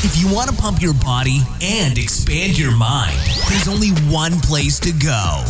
If you want to pump your body and expand your mind, there's only one place to go.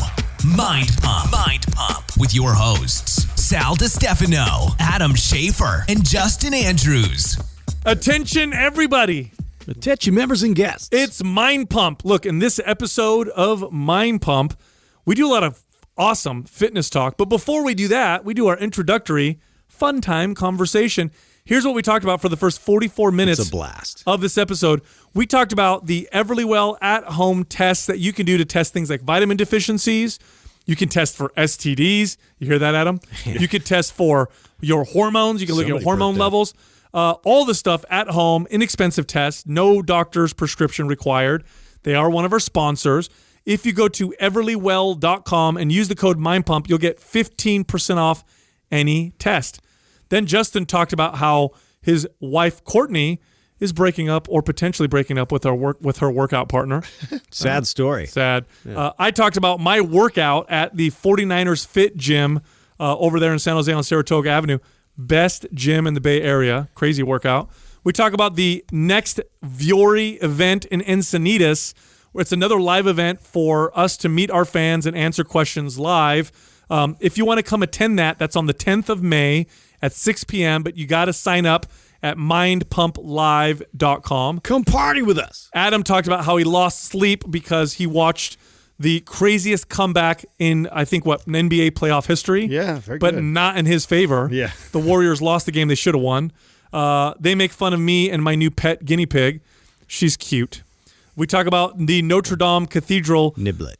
Mind Pump. Mind Pump with your hosts, Sal DiStefano, Adam Schaefer, and Justin Andrews. Attention, everybody. Attention, members and guests. It's Mind Pump. Look, in this episode of Mind Pump, we do a lot of awesome fitness talk. But before we do that, we do our introductory fun time conversation. Here's what we talked about for the first 44 minutes It's a blast. of this episode. We talked about the Everlywell at-home tests that you can do to test things like vitamin deficiencies. You can test for STDs. You hear that, Adam? You can test for your hormones. You can look at your hormone levels. All the stuff at home, inexpensive tests, no doctor's prescription required. They are one of our sponsors. If you go to everlywell.com and use the code MINDPUMP, you'll get 15% off any test. Then Justin talked about how his wife, Courtney, is breaking up or potentially breaking up with her workout partner. Sad story. Sad. Yeah. I talked about my workout at the 49ers Fit Gym over there in San Jose on Saratoga Avenue. Best gym in the Bay Area. Crazy workout. We talk about the next Viore event in Encinitas, where it's another live event for us to meet our fans and answer questions live. If you want to come attend that, that's on the 10th of May at 6 p.m., but you got to sign up at mindpumplive.com. Come party with us. Adam talked about how he lost sleep because he watched the craziest comeback in, I think, an NBA playoff history. Yeah, very but good. But not in his favor. Yeah. The Warriors lost the game they should have won. They make fun of me and my new pet guinea pig. She's cute. We talk about the Notre Dame Cathedral Niblet.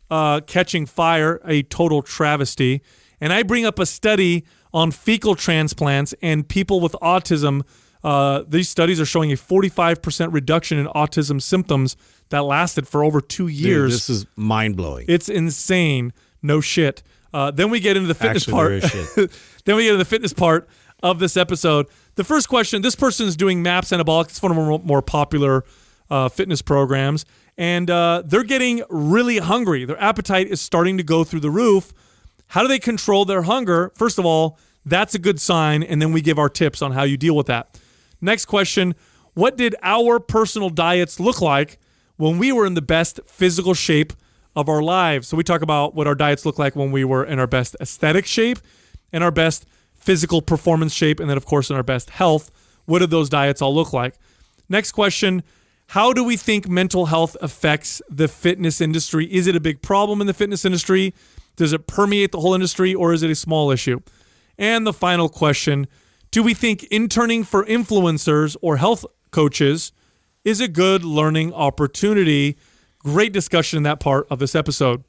catching fire, a total travesty. And I bring up a study on fecal transplants and people with autism. These studies are showing a 45% reduction in autism symptoms that lasted for over 2 years. Dude, this is mind-blowing. It's insane. No shit. Then we get into the fitness part. There is shit. Then we get into the fitness part of this episode. The first question, this person is doing MAPS Anabolic. It's one of our more popular fitness programs. And they're getting really hungry. Their appetite is starting to go through the roof. How do they control their hunger? First of all, that's a good sign. And then we give our tips on how you deal with that. Next question, what did our personal diets look like when we were in the best physical shape of our lives? So we talk about what our diets look like when we were in our best aesthetic shape and our best physical performance shape, and then, of course, in our best health. What did those diets all look like? Next question, how do we think mental health affects the fitness industry? Is it a big problem in the fitness industry? Does it permeate the whole industry, or is it a small issue? And the final question, do we think interning for influencers or health coaches is a good learning opportunity? Great discussion in that part of this episode.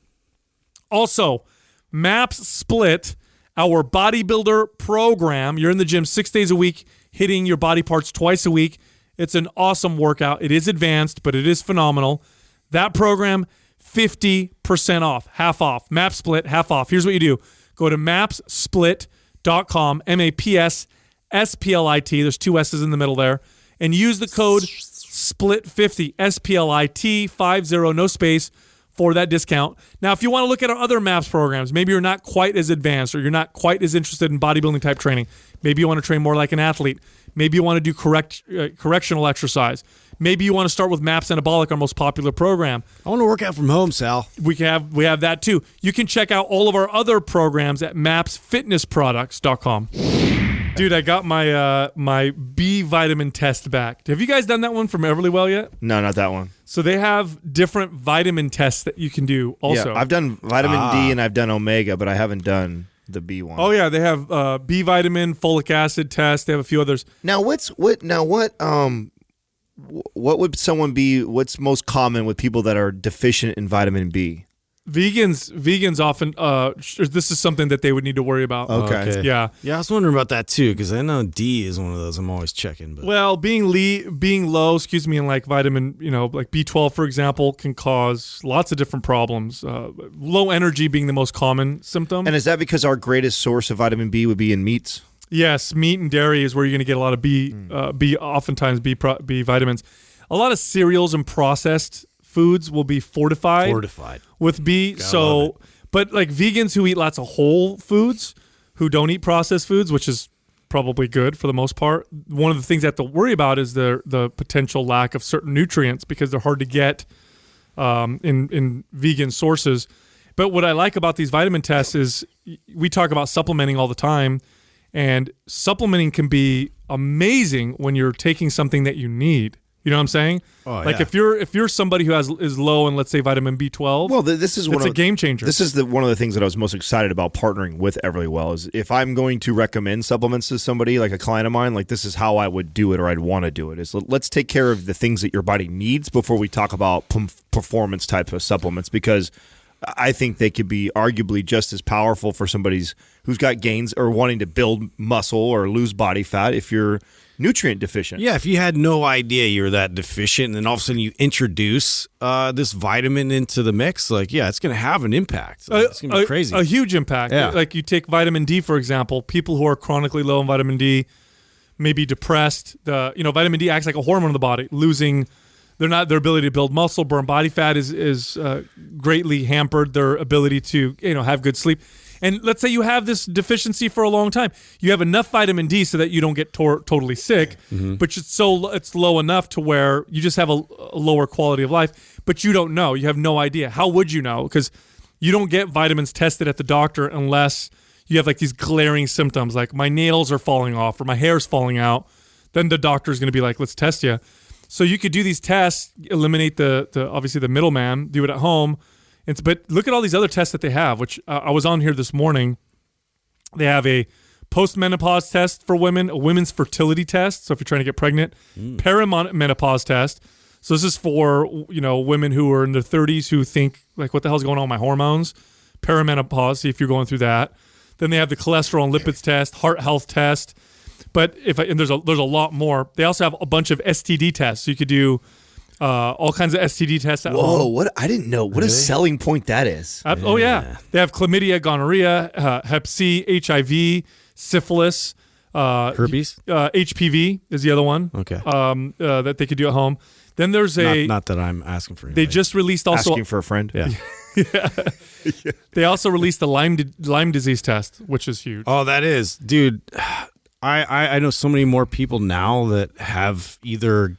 Also, MAPS Split, our bodybuilder program. You're in the gym 6 days a week, hitting your body parts twice a week. It's an awesome workout. It is advanced, but it is phenomenal. That program, 50% off, half off. MAPS Split, half off. Here's what you do. Go to mapssplit.com, MAPSSPLIT. There's two S's in the middle there. And use the code SPLIT50, SPLIT50, no space, for that discount. Now, if you want to look at our other MAPS programs, maybe you're not quite as advanced or you're not quite as interested in bodybuilding type training. Maybe you want to train more like an athlete. Maybe you want to do correctional exercise. Maybe you want to start with MAPS Anabolic, our most popular program. I want to work out from home, Sal. We have that too. You can check out all of our other programs at mapsfitnessproducts.com. Dude, I got my B vitamin test back. Have you guys done that one from Everlywell yet? No, not that one. So they have different vitamin tests that you can do also. Yeah, I've done vitamin D and I've done omega, but I haven't done the B one. Oh yeah, they have B vitamin, folic acid test. They have a few others. Now what would someone be? What's most common with people that are deficient in vitamin B? Vegans often, this is something that they would need to worry about. Okay. Yeah. Yeah, I was wondering about that too, because I know D is one of those I'm always checking. But well, being low, in like vitamin, like B12, for example, can cause lots of different problems. Low energy being the most common symptom. And is that because our greatest source of vitamin B would be in meats? Yes, meat and dairy is where you're going to get a lot of oftentimes B vitamins. A lot of cereals and processed foods will be fortified with B. But like vegans who eat lots of whole foods, who don't eat processed foods, which is probably good for the most part. One of the things I have to worry about is the potential lack of certain nutrients because they're hard to get in vegan sources. But what I like about these vitamin tests is we talk about supplementing all the time, and supplementing can be amazing when you're taking something that you need. You know what I'm saying? Oh, like yeah. if you're somebody who is low in, let's say, vitamin B12, Well, this is it's a game changer. This is one of the things that I was most excited about partnering with Everlywell is if I'm going to recommend supplements to somebody, like a client of mine, like this is how I would do it or I'd want to do it. Is let's take care of the things that your body needs before we talk about performance type of supplements, because I think they could be arguably just as powerful for somebody who's got gains or wanting to build muscle or lose body fat if you're nutrient deficient. Yeah, if you had no idea you were that deficient and then all of a sudden you introduce this vitamin into the mix, like, yeah, it's going to have an impact. It's going to be crazy. A huge impact. Yeah. Like you take vitamin D, for example, people who are chronically low in vitamin D may be depressed. Vitamin D acts like a hormone in the body. Their ability to build muscle, burn body fat is greatly hampered. Their ability to have good sleep. And let's say you have this deficiency for a long time. You have enough vitamin D so that you don't get totally sick, but it's low enough to where you just have a lower quality of life, but you don't know. You have no idea. How would you know? Because you don't get vitamins tested at the doctor unless you have like these glaring symptoms, like my nails are falling off or my hair's falling out. Then the doctor's going to be like, let's test you. So you could do these tests, eliminate the obviously the middleman, do it at home. But look at all these other tests that they have, which I was on here this morning. They have a post-menopause test for women, a women's fertility test, so if you're trying to get pregnant, perimenopause test. So this is for women who are in their 30s who think, like, what the hell's going on with my hormones? Perimenopause, see if you're going through that. Then they have the cholesterol and lipids test, heart health test. But there's a lot more. They also have a bunch of STD tests. So you could do all kinds of STD tests at home. Whoa, what? I didn't know. What a selling point that is. Oh, yeah. They have chlamydia, gonorrhea, Hep C, HIV, syphilis. Herpes? HPV is the other one. Okay. That they could do at home. Then there's not that I'm asking for They anything. just released also... Asking for a friend? Yeah. They also released the Lyme disease test, which is huge. Oh, that is. Dude, I know so many more people now that have either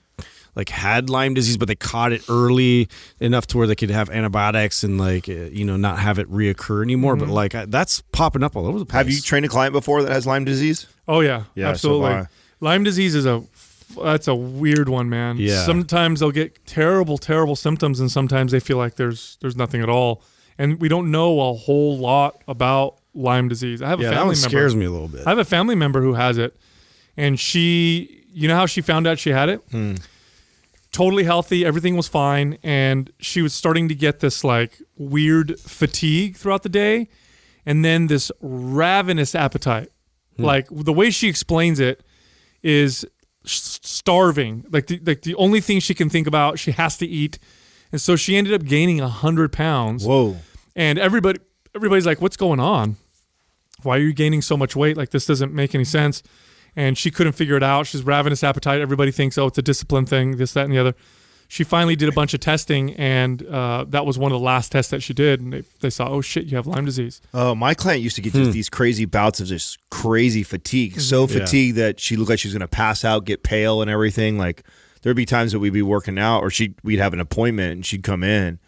like had Lyme disease, but they caught it early enough to where they could have antibiotics and not have it reoccur anymore. But like that's popping up all over the place. Have you trained a client before that has Lyme disease? Oh yeah, absolutely. So Lyme disease is that's a weird one, man. Yeah. Sometimes they'll get terrible, terrible symptoms, and sometimes they feel like there's nothing at all, and we don't know a whole lot about Lyme disease. I have a family that one member. scares me a little bit. I have a family member who has it, and you know how she found out she had it? Totally healthy, everything was fine, and she was starting to get this like weird fatigue throughout the day, and then this ravenous appetite. Like the way she explains it is starving. Like the only thing she can think about, she has to eat, and so she ended up gaining 100 pounds. Whoa! And everybody's like, "What's going on? Why are you gaining so much weight? Like this doesn't make any sense." And she couldn't figure it out. She's ravenous appetite. Everybody thinks, oh, it's a discipline thing, this, that, and the other. She finally did a bunch of testing, and that was one of the last tests that she did. And they saw, oh, shit, you have Lyme disease. Oh, my client used to get just these crazy bouts of just crazy fatigue. So fatigued that she looked like she was going to pass out, get pale and everything. Like there'd be times that we'd be working out or we'd have an appointment and she'd come in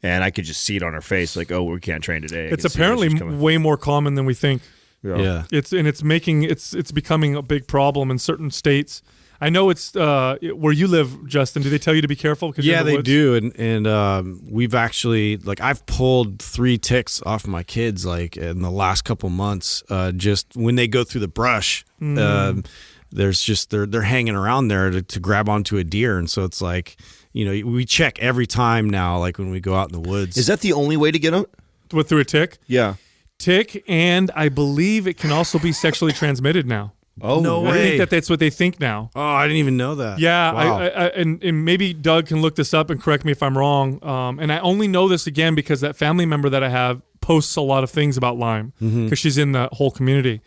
and I could just see it on her face like, oh, we can't train today. It's apparently way more common than we think. Yeah. It's becoming a big problem in certain states. I know it's where you live, Justin. Do they tell you to be careful? Yeah, they do, and we've actually I've pulled 3 ticks off my kids like in the last couple months. Just when they go through the brush, there's just they're hanging around there to grab onto a deer, and so it's like we check every time now, like when we go out in the woods. Is that the only way to get them? Through a tick? Yeah. Tick, and I believe it can also be sexually transmitted now. Oh, no way. I think that's what they think now. Oh, I didn't even know that. Yeah, Wow. and maybe Doug can look this up and correct me if I'm wrong. And I only know this again because that family member that I have posts a lot of things about Lyme because she's in the whole community.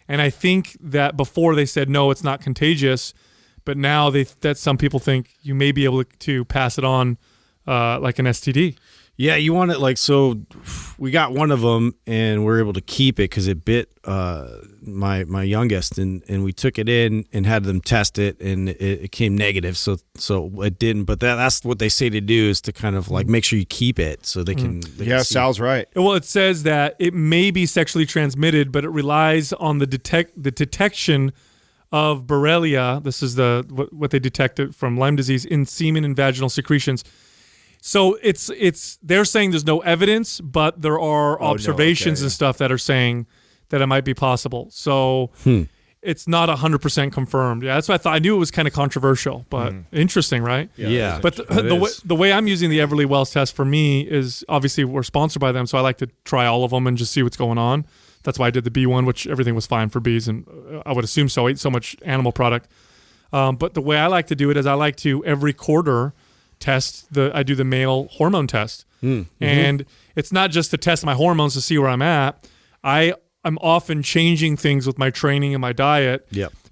And I think that before they said, no, it's not contagious, but now that some people think you may be able to pass it on like an STD. Yeah, you want it like, so we got one of them and we're able to keep it because it bit my youngest, and we took it in and had them test it, and it came negative, so it didn't. But that's what they say to do, is to kind of like make sure you keep it so they can. Yeah, Sal's right. Well, it says that it may be sexually transmitted, but it relies on the detection of Borrelia. This is what they detected from Lyme disease in semen and vaginal secretions. So they're saying there's no evidence, but there are observations and stuff that are saying that it might be possible. So it's not 100% confirmed. Yeah, that's what I thought. I knew it was kind of controversial, but interesting, right? Yeah. But the way I'm using the Everly Wells test for me is, obviously we're sponsored by them, so I like to try all of them and just see what's going on. That's why I did the bee one, which everything was fine for bees, and I would assume so. I eat so much animal product. But the way I like to do it is I like to, every quarter, I do the male hormone test. And it's not just to test my hormones to see where I'm at. I'm often changing things with my training and my diet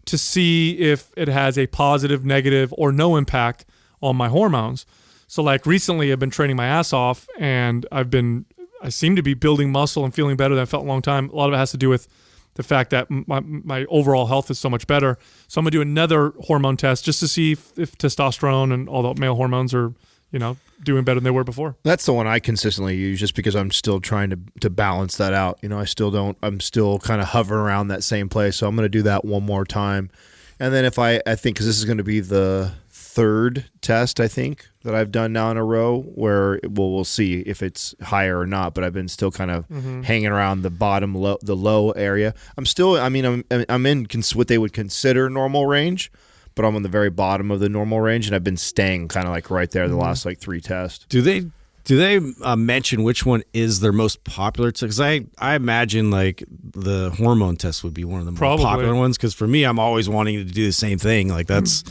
to see if it has a positive, negative, or no impact on my hormones. So like recently I've been training my ass off, and I seem to be building muscle and feeling better than I felt in a long time. A lot of it has to do with the fact that my overall health is so much better. So I'm going to do another hormone test just to see if testosterone and all the male hormones are, doing better than they were before. That's the one I consistently use, just because I'm still trying to balance that out. I'm still kind of hovering around that same place. So I'm going to do that one more time. And then if I think, because this is going to be the third test, I think, that I've done now in a row, where we'll see if it's higher or not. But I've been still kind of hanging around the bottom the low area. I'm still, I'm in what they would consider normal range, but I'm on the very bottom of the normal range, and I've been staying kind of like right there the last like 3 tests. Do they mention which one is their most popular? Because I imagine like the hormone test would be one of the more popular ones. Because for me, I'm always wanting to do the same thing. Like that's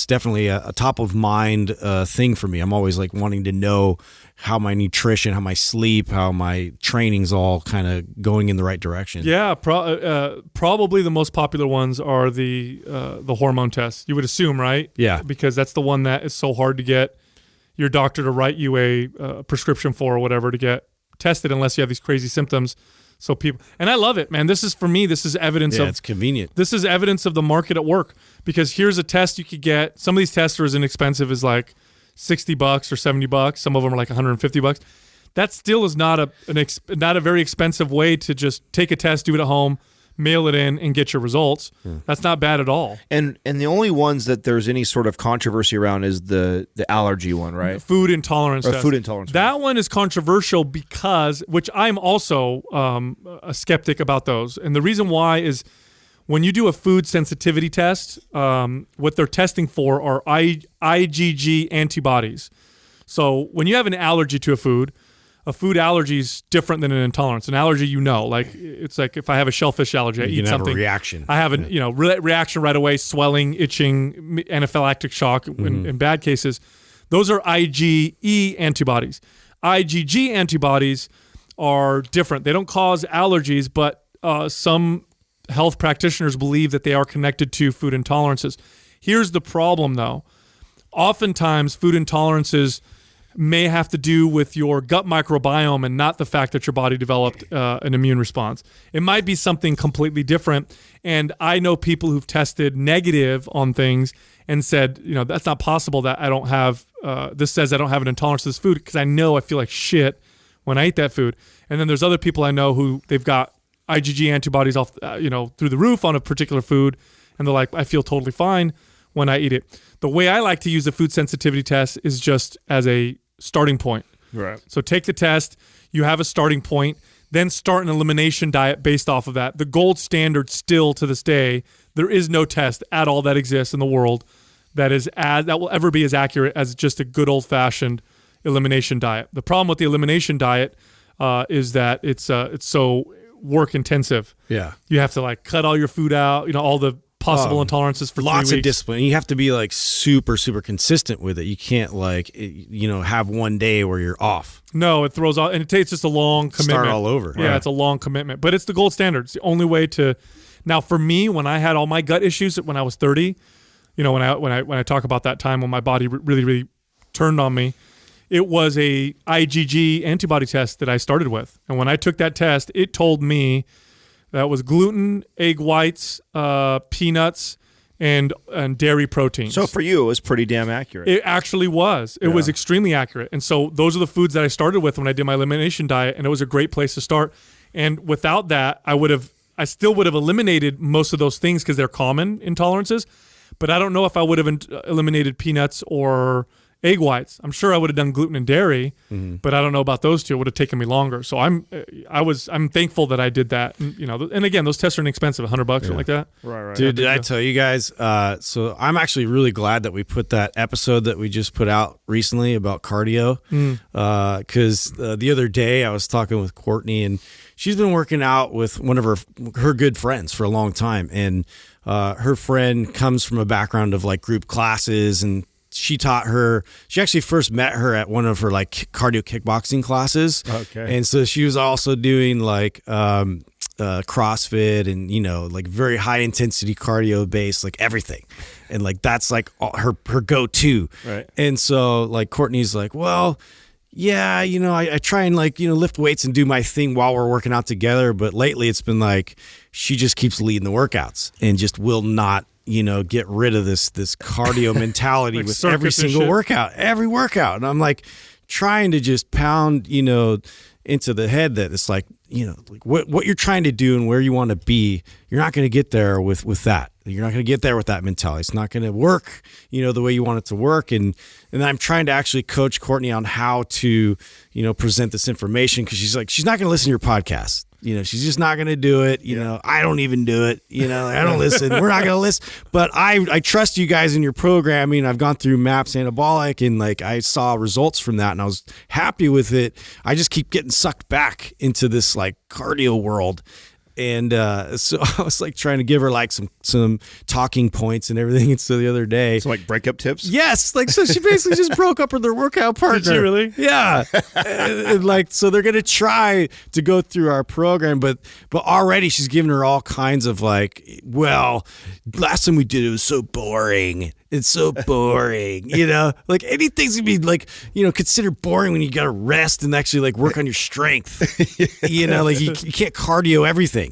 definitely a top of mind thing for me. I'm always like wanting to know how my nutrition, how my sleep, how my training's all kind of going in the right direction. Yeah, probably the most popular ones are the hormone tests. You would assume, right? Yeah, because that's the one that is so hard to get your doctor to write you a prescription for, or whatever, to get tested unless you have these crazy symptoms. So people, and I love it, man. This is, for me, this is evidence of, it's convenient. This is evidence of the market at work, because here's a test you could get. Some of these tests are as inexpensive as like $60 or $70. Some of them are like $150. That still is not a very expensive way to just take a test, do it at home, mail it in, and get your results. That's not bad at all. And the only ones that there's any sort of controversy around is the allergy one, right? Food intolerance test. Food intolerance. That one is controversial because, which I'm also a skeptic about those. And the reason why is, when you do a food sensitivity test, what they're testing for are IgG antibodies. So when you have an allergy to a food allergy is different than an intolerance. An allergy, like it's like if I have a shellfish allergy, I eat something. Have a reaction. I have a reaction right away, swelling, itching, anaphylactic shock in bad cases. Those are IgE antibodies. IgG antibodies are different. They don't cause allergies, but some health practitioners believe that they are connected to food intolerances. Here's the problem, though. Oftentimes, food intolerances may have to do with your gut microbiome and not the fact that your body developed an immune response. It might be something completely different. And I know people who've tested negative on things and said, that's not possible that I don't have, this says I don't have an intolerance to this food, because I know I feel like shit when I eat that food. And then there's other people I know who they've got IgG antibodies off, through the roof on a particular food, and they're like, I feel totally fine when I eat it. The way I like to use the food sensitivity test is just as a starting point. Right. So take the test, you have a starting point, then start an elimination diet based off of that. The gold standard still to this day, there is no test at all that exists in the world that will ever be as accurate as just a good old-fashioned elimination diet. The problem with the elimination diet is that it's so work intensive. Yeah. You have to like cut all your food out, all the possible intolerances for 3 weeks. Lots of discipline. You have to be like super, super consistent with it. You can't have one day where you're off. No, it throws off, and it takes just a long commitment. Start all over. Yeah, It's a long commitment, but it's the gold standard. It's the only way to. Now, for me, when I had all my gut issues when I was 30, when I talk about that time when my body really, really turned on me, it was a IgG antibody test that I started with. And when I took that test, it told me that was gluten, egg whites, peanuts, and dairy proteins. So for you, it was pretty damn accurate. It actually was. It was extremely accurate. And so those are the foods that I started with when I did my elimination diet, and it was a great place to start. And without that, I still would have eliminated most of those things because they're common intolerances. But I don't know if I would have eliminated peanuts or egg whites. I'm sure I would have done gluten and dairy, but I don't know about those two. It would have taken me longer. So I'm thankful that I did that. And again, those tests are inexpensive, $100 or something like that. Right. Dude, did I tell you guys? So I'm actually really glad that we put that episode that we just put out recently about cardio. Because the other day I was talking with Courtney, and she's been working out with one of her good friends for a long time. And her friend comes from a background of like group classes, and she actually first met her at one of her like cardio kickboxing classes. Okay. And so she was also doing like CrossFit and, like very high intensity cardio based, like everything. And like, that's like her go-to. Right. And so like Courtney's like, well, yeah, I try and like, lift weights and do my thing while we're working out together. But lately it's been like, she just keeps leading the workouts and just will not, get rid of this cardio mentality like with every single workout. And I'm like trying to just pound, into the head that it's like, like what you're trying to do and where you want to be, you're not going to get there with that. You're not going to get there with that mentality. It's not going to work, the way you want it to work. And I'm trying to actually coach Courtney on how to, present this information, because she's not going to listen to your podcast. She's just not going to do it. I don't even do it. I don't listen. We're not going to listen. But I trust you guys in your programming. I've gone through MAPS Anabolic, and like I saw results from that, and I was happy with it. I just keep getting sucked back into this like cardio world. And so I was like trying to give her like some talking points and everything. And so the other day, So like breakup tips? yes, like so she basically just broke up with her workout partner. Did she really? Yeah. and like so they're gonna try to go through our program, but already she's giving her all kinds of like, well, last time we did it was so boring. It's so boring, like anything's gonna be like, considered boring when you gotta rest and actually like work on your strength, like you can't cardio everything.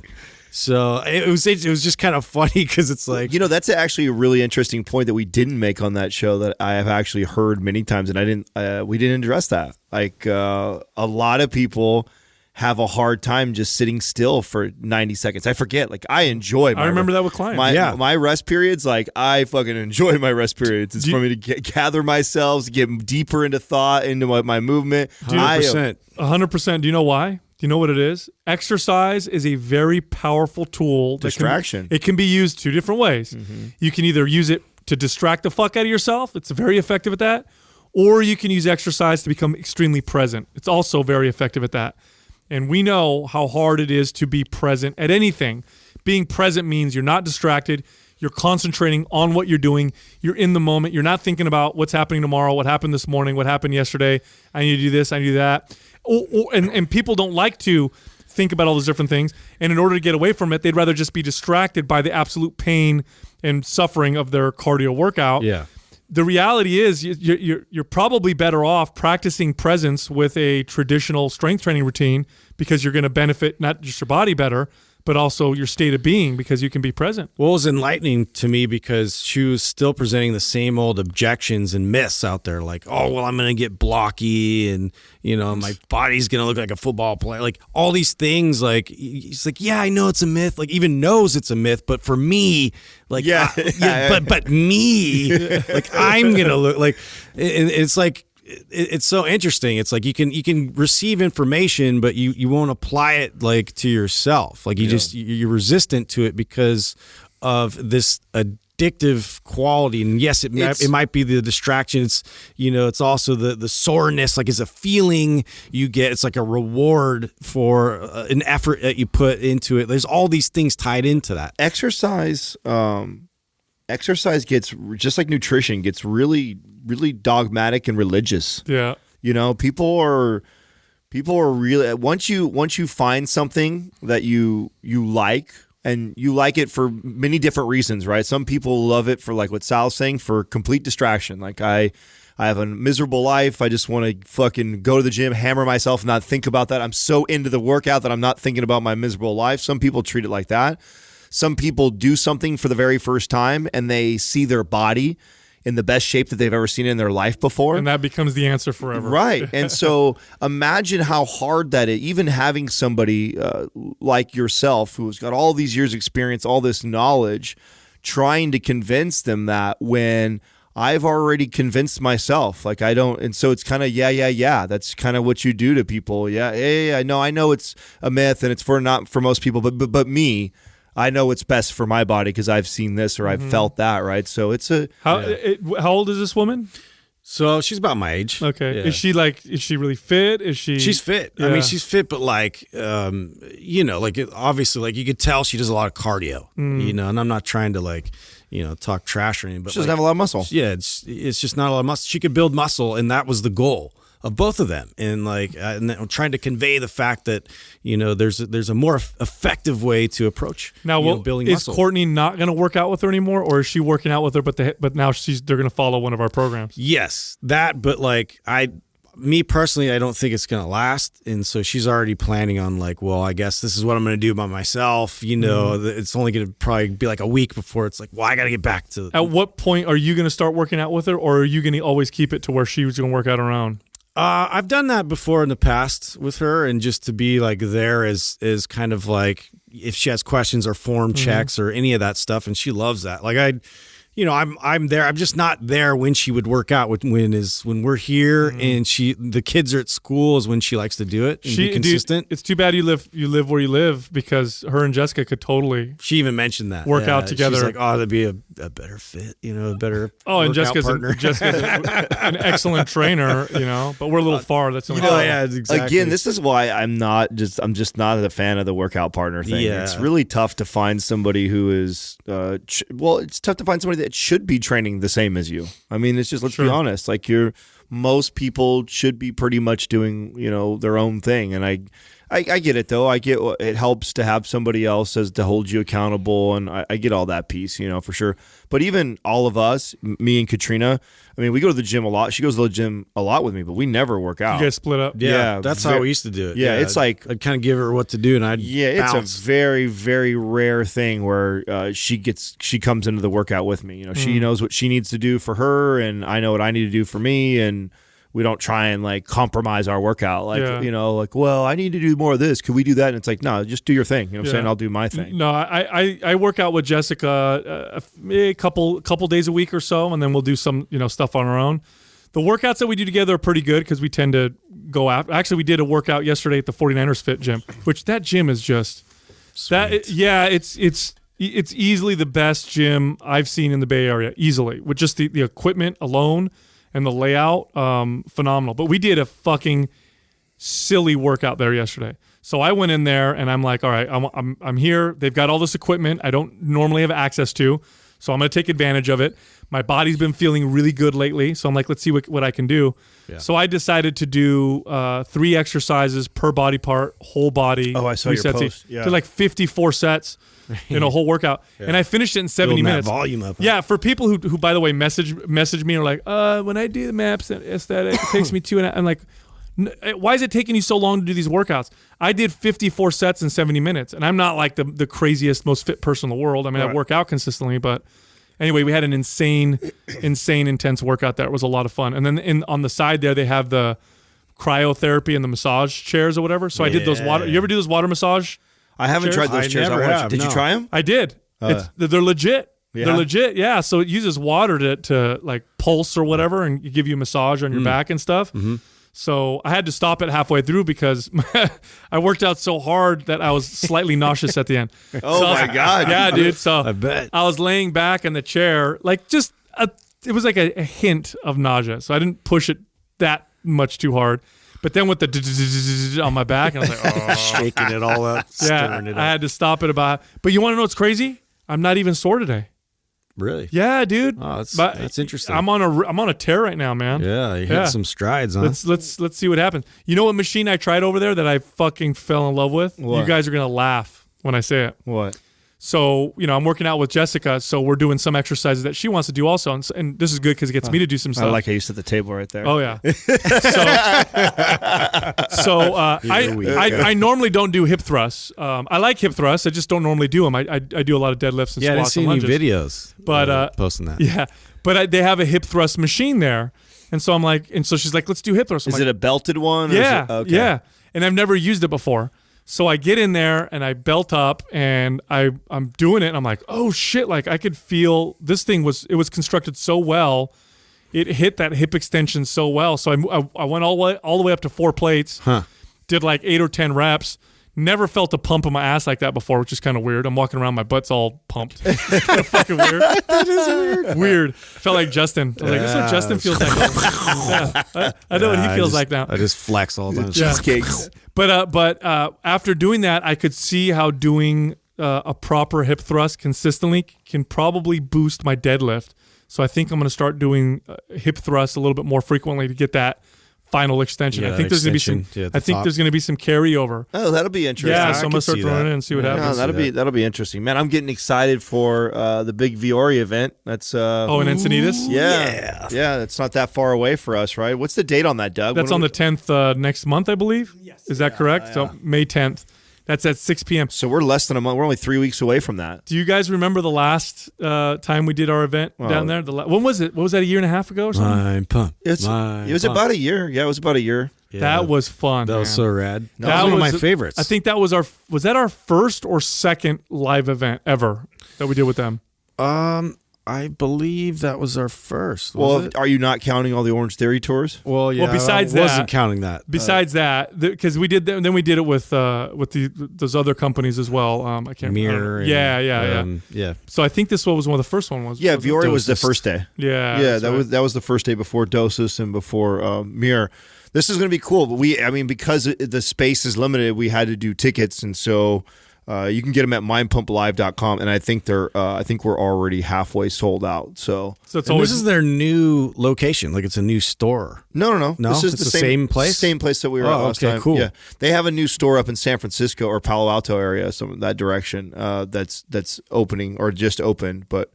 So it was just kind of funny because it's like, that's actually a really interesting point that we didn't make on that show that I have actually heard many times, and we didn't address that. Like a lot of people have a hard time just sitting still for 90 seconds. I forget. Like I enjoy. I remember that with clients. My rest periods. Like I fucking enjoy my rest periods. It's for me to gather myself, get deeper into thought, into my movement. 100%. Do you know why? Do you know what it is? Exercise is a very powerful tool. Distraction. It can be used two different ways. You can either use it to distract the fuck out of yourself. It's very effective at that. Or you can use exercise to become extremely present. It's also very effective at that. And we know how hard it is to be present at anything. Being present means you're not distracted. You're concentrating on what you're doing. You're in the moment. You're not thinking about what's happening tomorrow, what happened this morning, what happened yesterday. I need to do this, I need to do that. And people don't like to think about all those different things. And in order to get away from it, they'd rather just be distracted by the absolute pain and suffering of their cardio workout. yeah. The reality is you're probably better off practicing presence with a traditional strength training routine, because you're going to benefit not just your body better, but also your state of being, because you can be present. Well, it was enlightening to me because she was still presenting the same old objections and myths out there. Like, oh, well, I'm going to get blocky and, my body's going to look like a football player. Like all these things, like, he's like, yeah, I know it's a myth. Like even knows it's a myth. But for me, like, but me, like I'm going to look like, it's like, it's so interesting. It's like you can receive information, but you won't apply it like to yourself. Like you're resistant to it because of this addictive quality. And yes, it might be the distraction. It's it's also the soreness. Like it's a feeling you get. It's like a reward for an effort that you put into it. There's all these things tied into that. Exercise gets, just like nutrition, gets really dogmatic and religious. Yeah. People are really, once you find something that you like, and you like it for many different reasons, right? Some people love it for, like what Sal's saying, for complete distraction. Like I I have a miserable life. I just want to fucking go to the gym, hammer myself, not think about that. I'm so into the workout that I'm not thinking about my miserable life. Some people treat it like that. Some people do something for the very first time and they see their body in the best shape that they've ever seen in their life before. And that becomes the answer forever. Right. And so imagine how hard that is, even having somebody like yourself who's got all these years experience, all this knowledge, trying to convince them that when I've already convinced myself, like I don't, and so it's kind of, yeah. That's kind of what you do to people. Yeah. I know it's a myth and it's not for most people, but me, I know what's best for my body because I've seen this or I've felt that, right? So it's how old is this woman? So she's about my age. Okay. Yeah. Is she really fit? She's fit. Yeah. I mean, she's fit, but like, obviously, like you could tell she does a lot of cardio, and I'm not trying to talk trash or anything, but she doesn't have a lot of muscle. Yeah. It's just not a lot of muscle. She could build muscle, and that was the goal of both of them. And and I'm trying to convey the fact that, there's a more effective way to approach building muscle. Is Courtney not going to work out with her anymore, or is she working out with her, but now they're going to follow one of our programs? Yes, that, but me personally, I don't think it's going to last. And so she's already planning on I guess this is what I'm going to do by myself. It's only going to probably be like a week before it's like, well, I got to get back to. At what point are you going to start working out with her, or are you going to always keep it to where she was going to work out on her own? I've done that before in the past with her, and just to be there is kind of like if she has questions or form checks or any of that stuff, and she loves that. I'm there. I'm just not there when she would work out. When we're here and the kids are at school is when she likes to do it and be consistent. It's too bad you live where you live, because her and Jessica could totally. She even mentioned that work out together. She's like, that'd be a better fit, a better. And Jessica's partner. Jessica's an excellent trainer, but we're a little far. That's exactly. Again, this is why I'm just not a fan of the workout partner thing. Yeah. It's really tough to find somebody who is it's tough to find somebody that should be training the same as you. I mean, it's just, let's be honest, most people should be pretty much doing, their own thing. And I get it though. I get it helps to have somebody else as to hold you accountable, and I get all that piece, for sure. But even all of us, me and Katrina, I mean, we go to the gym a lot. She goes to the gym a lot with me, but we never work out. You guys split up. Yeah, that's how we used to do it. Yeah, it's I'd kind of give her what to do, and I'd it's bounce. a very, very rare thing where she comes into the workout with me. She knows what she needs to do for her, and I know what I need to do for me, and we don't try and compromise our workout. Well, I need to do more of this. Could we do that? And it's like, no, just do your thing. You know what I'm saying? I'll do my thing. No, I work out with Jessica a couple days a week or so, and then we'll do some stuff on our own. The workouts that we do together are pretty good because we tend to go out. Actually, we did a workout yesterday at the 49ers Fit gym, which that gym is just it's easily the best gym I've seen in the Bay Area, easily, with just the equipment alone. And the layout, phenomenal. But we did a fucking silly workout there yesterday. So I went in there and I'm like, all right, I'm here. They've got all this equipment I don't normally have access to, so I'm going to take advantage of it. My body's been feeling really good lately, so I'm like, let's see what I can do. Yeah. So I decided to do 3 exercises per body part, whole body. Oh, I saw your post. Yeah. Did 54 sets in a whole workout, and I finished it in 70 minutes. That volume up. Yeah, for people who by the way message me and are like, when I do the maps and aesthetic, it takes me 2 and I'm like, why is it taking you so long to do these workouts? I did 54 sets in 70 minutes, and I'm not like the craziest, most fit person in the world. I mean, I work out consistently, but anyway, we had an insane, intense workout there. It was a lot of fun. And then on the side there, they have the cryotherapy and the massage chairs or whatever. So I did those water. You ever do those water massage? I haven't tried those chairs. Never have, Did you try them? I did. They're legit. Yeah. They're legit. Yeah. So it uses water to pulse or whatever and give you a massage on your back and stuff. Mm-hmm. So I had to stop it halfway through because I worked out so hard that I was slightly nauseous at the end. My God. Yeah, dude. So I bet. I was laying back in the chair, it was like a hint of nausea. So I didn't push it that much too hard. But then with the on my back, I was like, oh. Shaking it all up, stirring it up. I had to stop it about. But you want to know what's crazy? I'm not even sore today. Really? Yeah, dude. Oh, that's interesting. I'm on a tear right now, man. Yeah, you hit some strides, huh? Let's see what happens. You know what machine I tried over there that I fucking fell in love with? What? You guys are gonna laugh when I say it. What? So, I'm working out with Jessica, so we're doing some exercises that she wants to do also. And this is good because it gets me to do some stuff. I like how you set the table right there. Oh, yeah. I normally don't do hip thrusts. I like hip thrusts. I just don't normally do them. I do a lot of deadlifts and Yeah, I didn't squats see and any lunges. videos But posting that. Yeah. But they have a hip thrust machine there. And so I'm like, and so she's like, let's do hip thrusts. Is it a belted one? Yeah. Okay. Yeah. And I've never used it before. So I get in there and I belt up and I'm doing it and I'm like, oh shit, like I could feel this thing was constructed so well. It hit that hip extension so well. So I went all the way up to 4 plates, did like 8 or 10 reps. Never felt a pump in my ass like that before, which is kind of weird. I'm walking around, my butt's all pumped. It's kind of fucking weird. That is weird. Weird. Felt like Justin. I was like, this is what Justin feels like. Yeah, I know what he feels like now. I just flex all the time. Yeah. Cheesecakes. But after doing that, I could see how doing a proper hip thrust consistently can probably boost my deadlift. So I think I'm going to start doing hip thrusts a little bit more frequently to get that final extension. Yeah, I think there's going to be some. extension, I think there's going to be some carryover. Oh, that'll be interesting. Yeah, I so I'm could gonna start see throwing that. it in and see what Yeah. happens. No, that'll be interesting, man. I'm getting excited for the big Viore event. That's In Encinitas. yeah. It's not that far away for us, right? What's the date on that, Doug? That's on the 10th next month, I believe. Yes. Is that correct? So May 10th. That's at 6 p.m. So we're less than a month. We're only 3 weeks away from that. Do you guys remember the last time we did our event down there? When was it? What was that? A year and a half ago or something? Mind pump. It was about a year. Yeah, it was about a year. Yeah, that was fun. That was man. so rad. That That was one of was- my favorites. I think that was our first or second live event ever that we did with them. I believe that was our first. Well, Was it? are you not counting all the Orange Theory tours? Well, yeah. besides I wasn't that- counting that. Besides that, because we did, then we did it with those other companies as well. I can't Mirror. remember. Yeah. So I think this one was one of the first one. Yeah, was it? Viore was the Dosist. first day. Yeah, Yeah, that's that right. was the first day before Dosis and before Mirror. This is going to be cool, but because the space is limited, we had to do tickets, and so you can get them at mindpumplive.com, and I think we're already halfway sold out. So it's And always this is their new location. Like it's a new store. no. No? This is It's the same place? Same place that we were Oh, at last okay, time. cool. Yeah, they have a new store up in San Francisco or Palo Alto area, some of that direction. That's opening or just opened, but.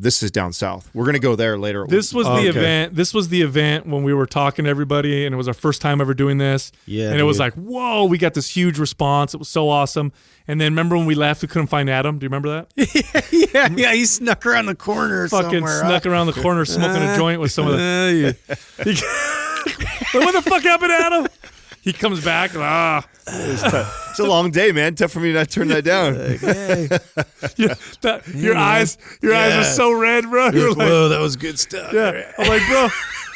This is down south. We're gonna go there later. This was the Okay. event. This was the event when we were talking to everybody, and it was our first time ever doing this. Yeah, and it was dude. like, whoa, we got this huge response. It was so awesome. And then remember when we left, we couldn't find Adam. Do you remember that? yeah. He snuck around the corner. Fucking snuck around the corner smoking a joint with some of the. What the fuck happened to Adam? He comes back. It's a long day, man. Tough for me to not turn that down. Your eyes were so red, bro. You were like, Whoa, that was good stuff. yeah. I'm like, bro,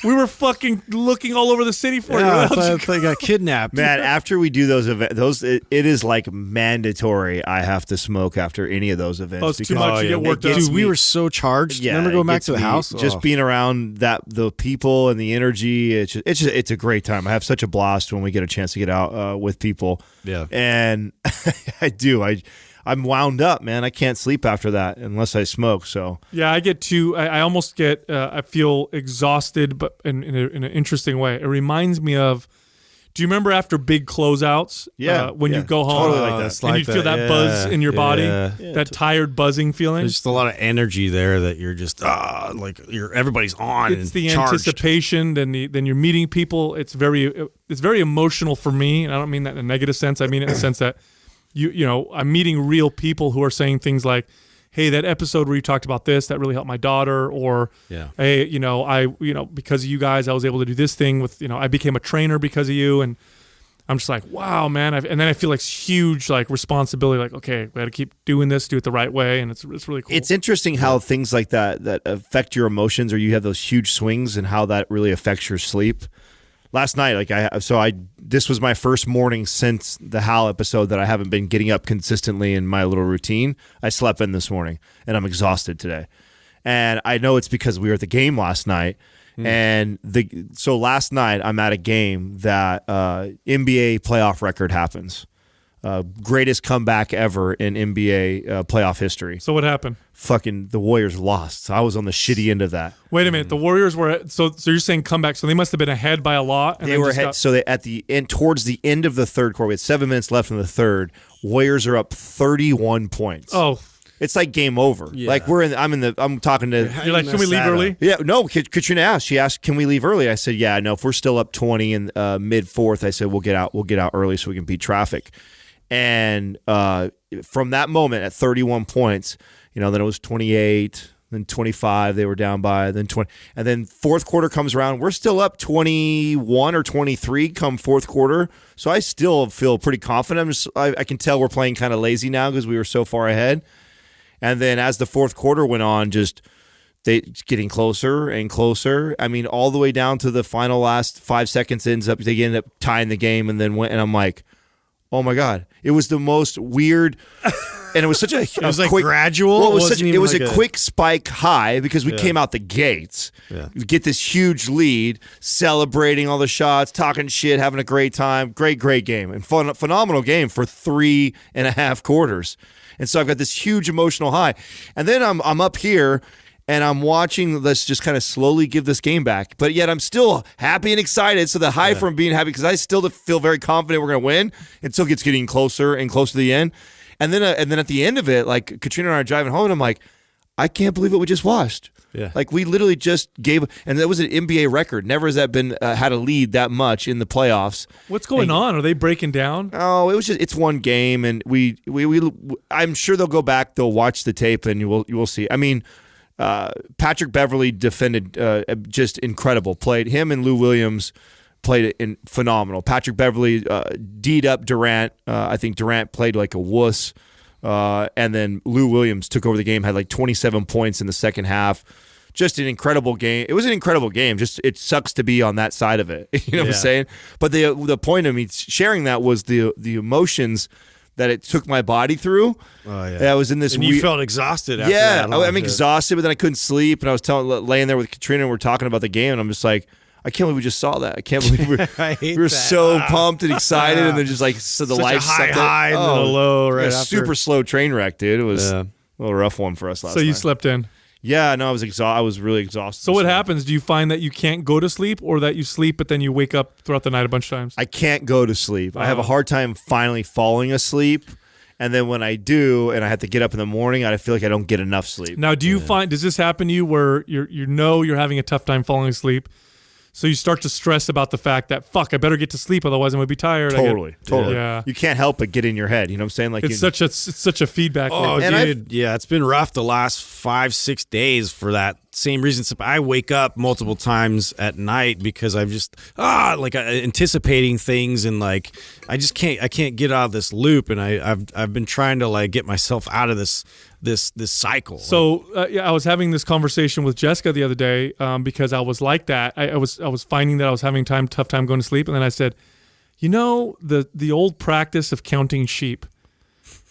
we were fucking looking all over the city for you. Yeah, I Where else you thought I got kidnapped. Man, after we do those events, it is like mandatory. I have to smoke after any of those events. Oh, it's too much. You get worked it up. gets Dude, we me- were so charged. Yeah, Remember going it back gets to the me- house? just Oh. being around the people and the energy. It's a great time. I have such a blast when we get a chance to get out with people. Yeah. And I do. I'm wound up, man. I can't sleep after that unless I smoke. So Yeah, I get too. I almost get. I feel exhausted, but in an interesting way. It reminds me of. Do you remember after big closeouts? Yeah, when you yeah, go home, totally like that. It's and like you feel that buzz in your body, Yeah. that tired buzzing feeling. There's just a lot of energy there that you're just like everybody's on. It's and the charged. anticipation. Then you're meeting people. It's very emotional for me, and I don't mean that in a negative sense. I mean it in the sense that you know I'm meeting real people who are saying things like, hey, that episode where you talked about this, that really helped my daughter, or Yeah. hey, because of you guys, I was able to do this thing with, I became a trainer because of you. And I'm just like, wow, man. And then I feel like huge, like responsibility, like, okay, we got to keep doing this, do it the right way. And it's really cool. it's interesting how things like that affect your emotions, or you have those huge swings, and how that really affects your sleep. Last night, this was my first morning since the Hal episode that I haven't been getting up consistently in my little routine. I slept in this morning, and I'm exhausted today. And I know it's because we were at the game last night. And so last night I'm at a game that NBA playoff record happens. greatest comeback ever in NBA playoff history. So what happened? Fucking the Warriors lost. So I was on the shitty end of that. Wait a minute. The Warriors were so you're saying comeback. So they must have been ahead by a lot. And They were ahead. So they at the end, towards the end of the third quarter, we had 7 minutes left in the third. Warriors are up 31 points. Oh, it's like game over. Yeah. Like I'm talking to. you're like, can we leave early? Yeah, no. Katrina asked. She asked, "Can we leave early?" I said, "Yeah, no. If we're still up 20 in mid fourth, I said we'll get out. We'll get out early so we can beat traffic." And from that moment at 31 points, then it was 28, then 25. They were down by, then 20, and then fourth quarter comes around. We're still up 21 or 23 come fourth quarter. So I still feel pretty confident. I can tell we're playing kind of lazy now because we were so far ahead. And then as the fourth quarter went on, just they getting closer and closer. I mean, all the way down to the final last 5 seconds they end up tying the game and then went. And I'm like, oh my God, it was the most weird. And it was such a It was quick, like gradual. Well, it was like a quick spike high because we came out the gates. Yeah. We get this huge lead, celebrating all the shots, talking shit, having a great time. Great game. And phenomenal game for 3.5 quarters. And so I've got this huge emotional high. And then I'm up here and I'm watching let's just kind of slowly give this game back. But yet I'm still happy and excited. So the high from being happy, because I still feel very confident we're going to win until it gets getting closer and closer to the end. And then at the end of it, like Katrina and I are driving home, and I'm like, I can't believe what we just watched. Yeah. Like we literally just gave, and that was an NBA record. Never has that been had a lead that much in the playoffs. What's going on? Are they breaking down? Oh, it's one game, and we I'm sure they'll go back, they'll watch the tape, and you will see. I mean, Patrick Beverley defended just incredible. Played him and Lou Williams played it in phenomenal. Patrick Beverley D'd up Durant. I think Durant played like a wuss. And then Lou Williams took over the game, had like 27 points in the second half. Just an incredible game. It was an incredible game. Just it sucks to be on that side of it. You know what I'm saying? But the point of me sharing that was the emotions that it took my body through. Oh yeah. I was in this. And you felt exhausted after that. I'm exhausted, but then I couldn't sleep, and I was laying there with Katrina, and we're talking about the game, and I'm just like, I can't believe we just saw that. I can't believe we were so pumped and excited, and then just like the Such lights a high and then a low right after. Super slow train wreck, dude. It was a little rough one for us last night. So you slept in. Yeah, no, I was really exhausted. So what happens? Do you find that you can't go to sleep, or that you sleep but then you wake up throughout the night a bunch of times? I can't go to sleep. I have a hard time finally falling asleep. And then when I do, and I have to get up in the morning, I feel like I don't get enough sleep. Now, do you find, does this happen to you where you're having a tough time falling asleep, so you start to stress about the fact that, fuck, I better get to sleep, otherwise I'm going to be tired. Totally. Yeah. You can't help but get in your head. You know what I'm saying? Like It's such a feedback Oh, loop. dude, yeah, it's been rough the last 5-6 days for that same reason. So I wake up multiple times at night because I'm just anticipating things, and like I can't get out of this loop, and I've been trying to like get myself out of this cycle. So I was having this conversation with Jessica the other day because I was like that. I was finding that I was having tough time going to sleep, and then I said, the old practice of counting sheep.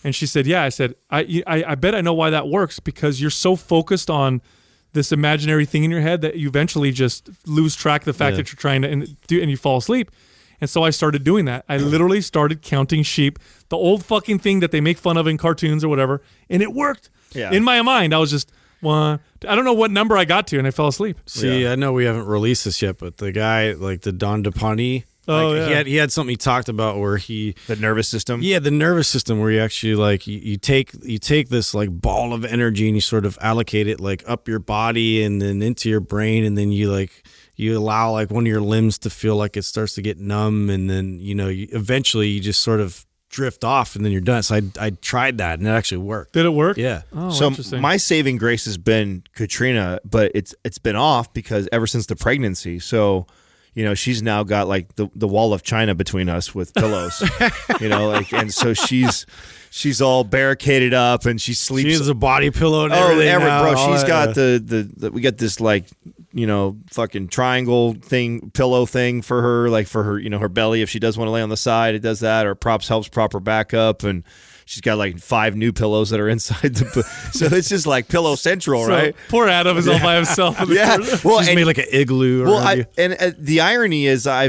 And she said, yeah. I said, I bet I know why that works, because you're so focused on this imaginary thing in your head that you eventually just lose track of the fact that you're trying to do, and you fall asleep. And so I started doing that. I literally started counting sheep, the old fucking thing that they make fun of in cartoons or whatever, and it worked. Yeah. In my mind, I was just, I don't know what number I got to, and I fell asleep. See, I know we haven't released this yet, but the guy, like the Don DePonte, he had something he talked about where the nervous system. Yeah, the nervous system, where you actually like you take this like ball of energy and you sort of allocate it like up your body and then into your brain, and then you allow like one of your limbs to feel like it starts to get numb, and then eventually you just sort of drift off, and then you're done. So I tried that, and it actually worked. Did it work? Yeah. Oh, so interesting. my saving grace has been Katrina, but it's been off because ever since the pregnancy. So she's now got like the wall of China between us with pillows. And so she's she's all barricaded up and she sleeps. She has a body pillow and Oh, everything. bro, now, she's got the we got this like, fucking triangle thing, pillow thing for her, like for her, her belly. If she does want to lay on the side, it does that, or props helps prop her back up. And she's got like 5 new pillows that are inside so it's just like pillow central, right? Poor Adam is all by himself. In the corner. Well, She's made like an igloo. the irony is I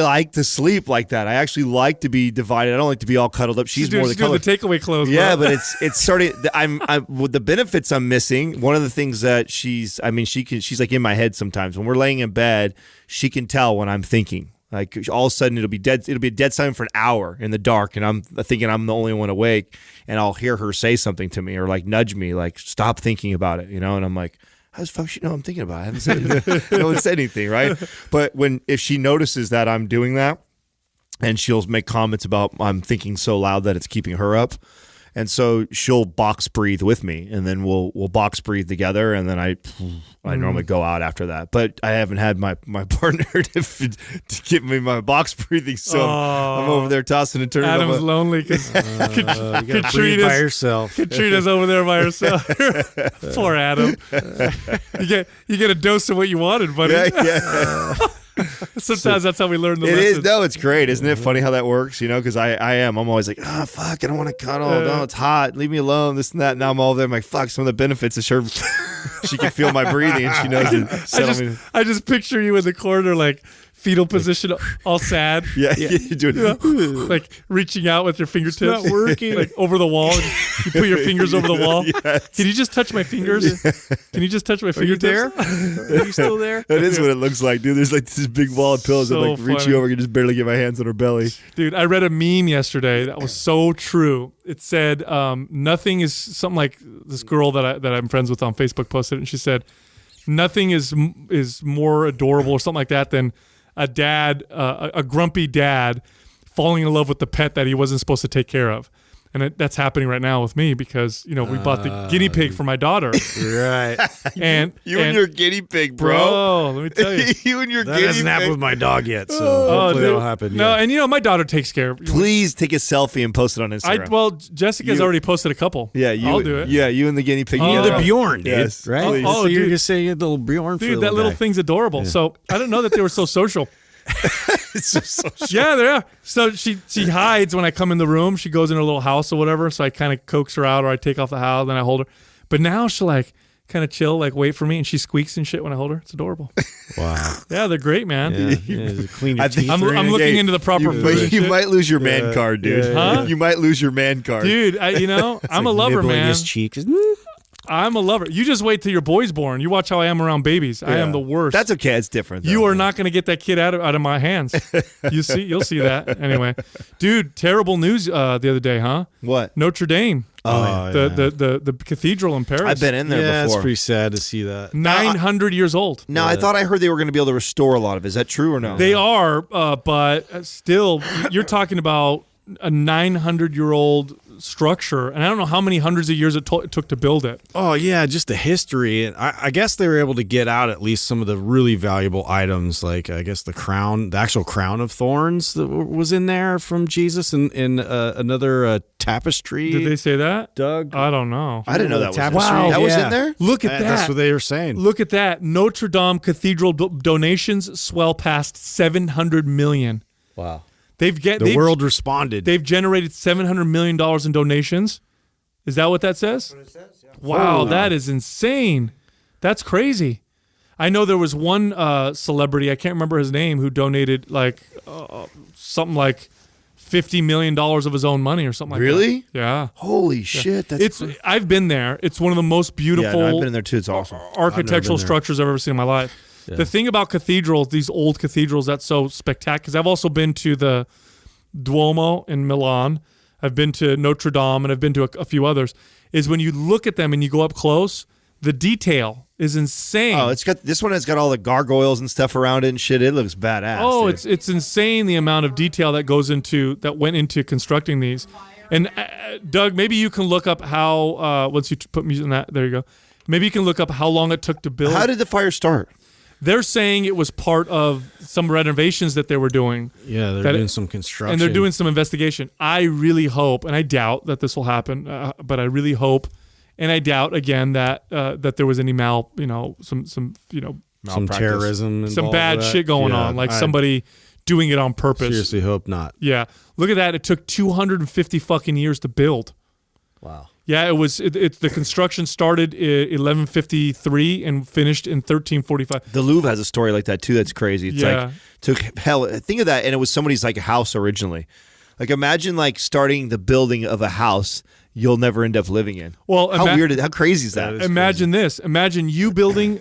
like to sleep like that. I actually like to be divided. I don't like to be all cuddled up. She's more the doing color. the takeaway clothes. Yeah, bro. but it's starting. I'm with the benefits I'm missing. One of the things that she's like in my head sometimes when we're laying in bed. She can tell when I'm thinking. Like all of a sudden it'll be dead. It'll be a dead silent for an hour in the dark, and I'm thinking I'm the only one awake, and I'll hear her say something to me or like nudge me, like stop thinking about it, And I'm like, how does fuck she know I'm thinking about it? I haven't said anything. No one said anything, right? But if she notices that I'm doing that, and she'll make comments about I'm thinking so loud that it's keeping her up. And so she'll box breathe with me, and then we'll box breathe together, and then I normally go out after that. But I haven't had my partner to give me my box breathing, so I'm over there tossing and turning. Adam's lonely because you gotta breathe by yourself. Katrina's over there by herself. Poor Adam. You get a dose of what you wanted, buddy. Yeah. Sometimes that's how we learn the It lessons. is. No, it's great. Isn't it funny how that works? Because I'm always like, fuck, I don't want to cuddle. No, it's hot. Leave me alone. This and that. Now I'm all there. I'm like, fuck, some of the benefits is sure she can feel my breathing and she knows it. I just picture you in the corner, like fetal position, all sad. Yeah. You're doing like reaching out with your fingertips. It's not working. Like over the wall. You put your fingers over the wall. Yes. Can you just touch my fingers? Can you just touch my fingertips? Are you still there? That is what it looks like, dude. There's like this big wall of pillows So that like reach funny. you over. You can just barely get my hands on her belly. Dude, I read a meme yesterday that was so true. It said, nothing is something like this girl that I'm friends with on Facebook posted it, and she said, nothing is more adorable or something like that than a dad, a grumpy dad falling in love with the pet that he wasn't supposed to take care of. And that's happening right now with me because, we bought the guinea pig for my daughter. Right. And and your guinea pig, bro. let me tell you. You and your That guinea hasn't happened pig. with my dog yet, so hopefully dude. that'll happen. No, yeah. and my daughter takes care of Please take a selfie and post it on Instagram. Jessica's You- already posted a couple. Yeah, I'll do it. Yeah, you and the guinea pig. Oh, You're yeah. the Bjorn, dude. Yes, right? please. So you're dude. just saying you're the little Bjorn for Dude, the that little guy. thing's adorable. So I didn't know that they were so social. It's so social. Yeah, they are. So she hides when I come in the room. She goes in her little house or whatever. So I kind of coax her out, or I take off the house, then I hold her. But now she'll like kind of chill, like wait for me, and she squeaks and shit when I hold her. It's adorable. Wow. Yeah, they're great, man. Yeah. Clean your I think- teeth. I'm or looking into the proper food. But and you shit. might lose your man card, dude. yeah. Huh? You might lose your man card. Dude, I'm a lover, nibbling man. his cheek. I'm a lover. You just wait till your boy's born. You watch how I am around babies. I am the worst. That's okay. It's different. You though. are not going to get that kid out of my hands. You'll see that anyway, dude. Terrible news the other day, huh? What? Notre Dame, Oh, the cathedral in Paris. I've been in there Yeah, it's before. pretty sad to see that. 900 years old. Now, I thought I heard they were going to be able to restore a lot of it. Is that true or no? They are, but still, you're talking about a 900-year-old structure, and I don't know how many hundreds of years it took to build it. Oh yeah, just the history, and I guess they were able to get out at least some of the really valuable items, like I guess the actual crown of thorns that was in there from Jesus, and another tapestry. Did they say that? Doug? I don't know. I didn't know that was Tapestry. Wow. That was Yeah. in there? Look at that. That's what they were saying. Look at that. Notre Dame Cathedral donations swell past 700 million. Wow. The world responded. They've generated $700 million in donations. Is that what that says? That's what it says, yeah. Wow, that is insane. That's crazy. I know there was one celebrity, I can't remember his name, who donated like something like $50 million of his own money or something like that. Really? Yeah. Holy shit. That's I've been there. It's one of the most beautiful I've been in there too. It's awesome. architectural there. structures I've ever seen in my life. Yeah. The thing about cathedrals, these old cathedrals, that's so spectacular. Because I've also been to the Duomo in Milan. I've been to Notre Dame, and I've been to a few others. Is when you look at them and you go up close, the detail is insane. Oh, this one has got all the gargoyles and stuff around it and shit. It looks badass. Oh, dude. it's insane the amount of detail that went into constructing these. And Doug, maybe you can look up how once you put music in that. There you go. Maybe you can look up how long it took to build. How did the fire start? They're saying it was part of some renovations that they were doing. Yeah, they're doing some construction. And they're doing some investigation. I really hope, and I doubt that this will happen, but I really hope, and I doubt again that there was any some terrorism, some bad shit going on, like somebody doing it on purpose. Seriously, hope not. Yeah, look at that. It took 250 fucking years to build. Wow. Yeah, it was. The construction started in 1153 and finished in 1345. The Louvre has a story like that too. That's crazy. It's like took hell. Think of that, and it was somebody's like house originally. Like imagine like starting the building of a house you'll never end up living in. Well, how crazy is that? Imagine this. Imagine you building,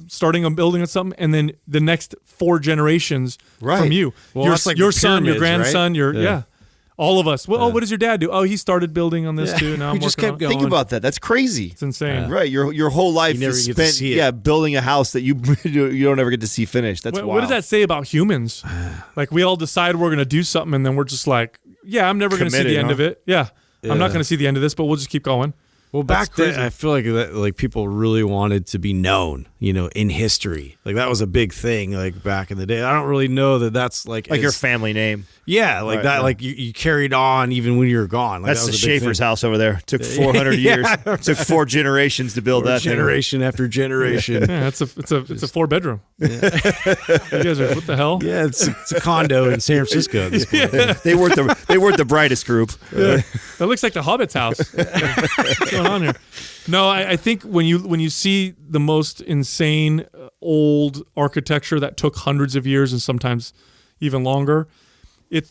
starting a building of something, and then the next 4 generations from you. Well, that's like your the son, your pyramids, grandson, right? all of us. Well, what does your dad do? Oh, he started building on this too. Now I'm just working kept on it. going. Think about that. That's crazy. It's insane. Right. Your whole life You never is get to spent see it. building a house that you don't ever get to see finished. That's What does that say about humans? Like we all decide we're going to do something, and then we're just like, I'm never going to see Committed, the end huh? of it. Yeah. I'm not going to see the end of this, but we'll just keep going. Well, back then, I feel like people really wanted to be known, in history. Like that was a big thing, like back in the day. I don't really know that that's like your family name. Yeah, like Right, that. yeah. Like you carried on even when you were gone. Like, That's that the was a big Schaefer's thing. house over there. Took 400 years. Took 4 generations to build that thing. Generation after generation. Yeah, it's a 4-bedroom. You guys are what the hell? Yeah, it's a condo in San Francisco at this point. They weren't the brightest group. That looks like the Hobbit's house. What's going on here? No, I think when you see the most insane old architecture that took hundreds of years and sometimes even longer,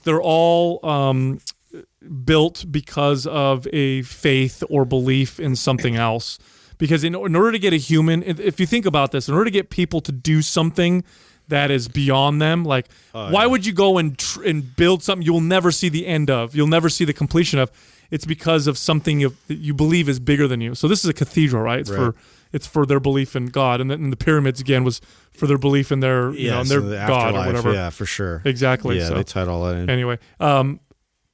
they're all built because of a faith or belief in something else. Because in order to get a human, if you think about this, in order to get people to do something that is beyond them, like why would you go and build something you'll never see the end of, you'll never see the completion of? It's because of something that you believe is bigger than you. So this is a cathedral, right? It's for their belief in God, and then the pyramids again was for their belief in their in their the God or afterlife, whatever. Yeah, for sure. Exactly. Yeah, so, they tied all that in. Anyway,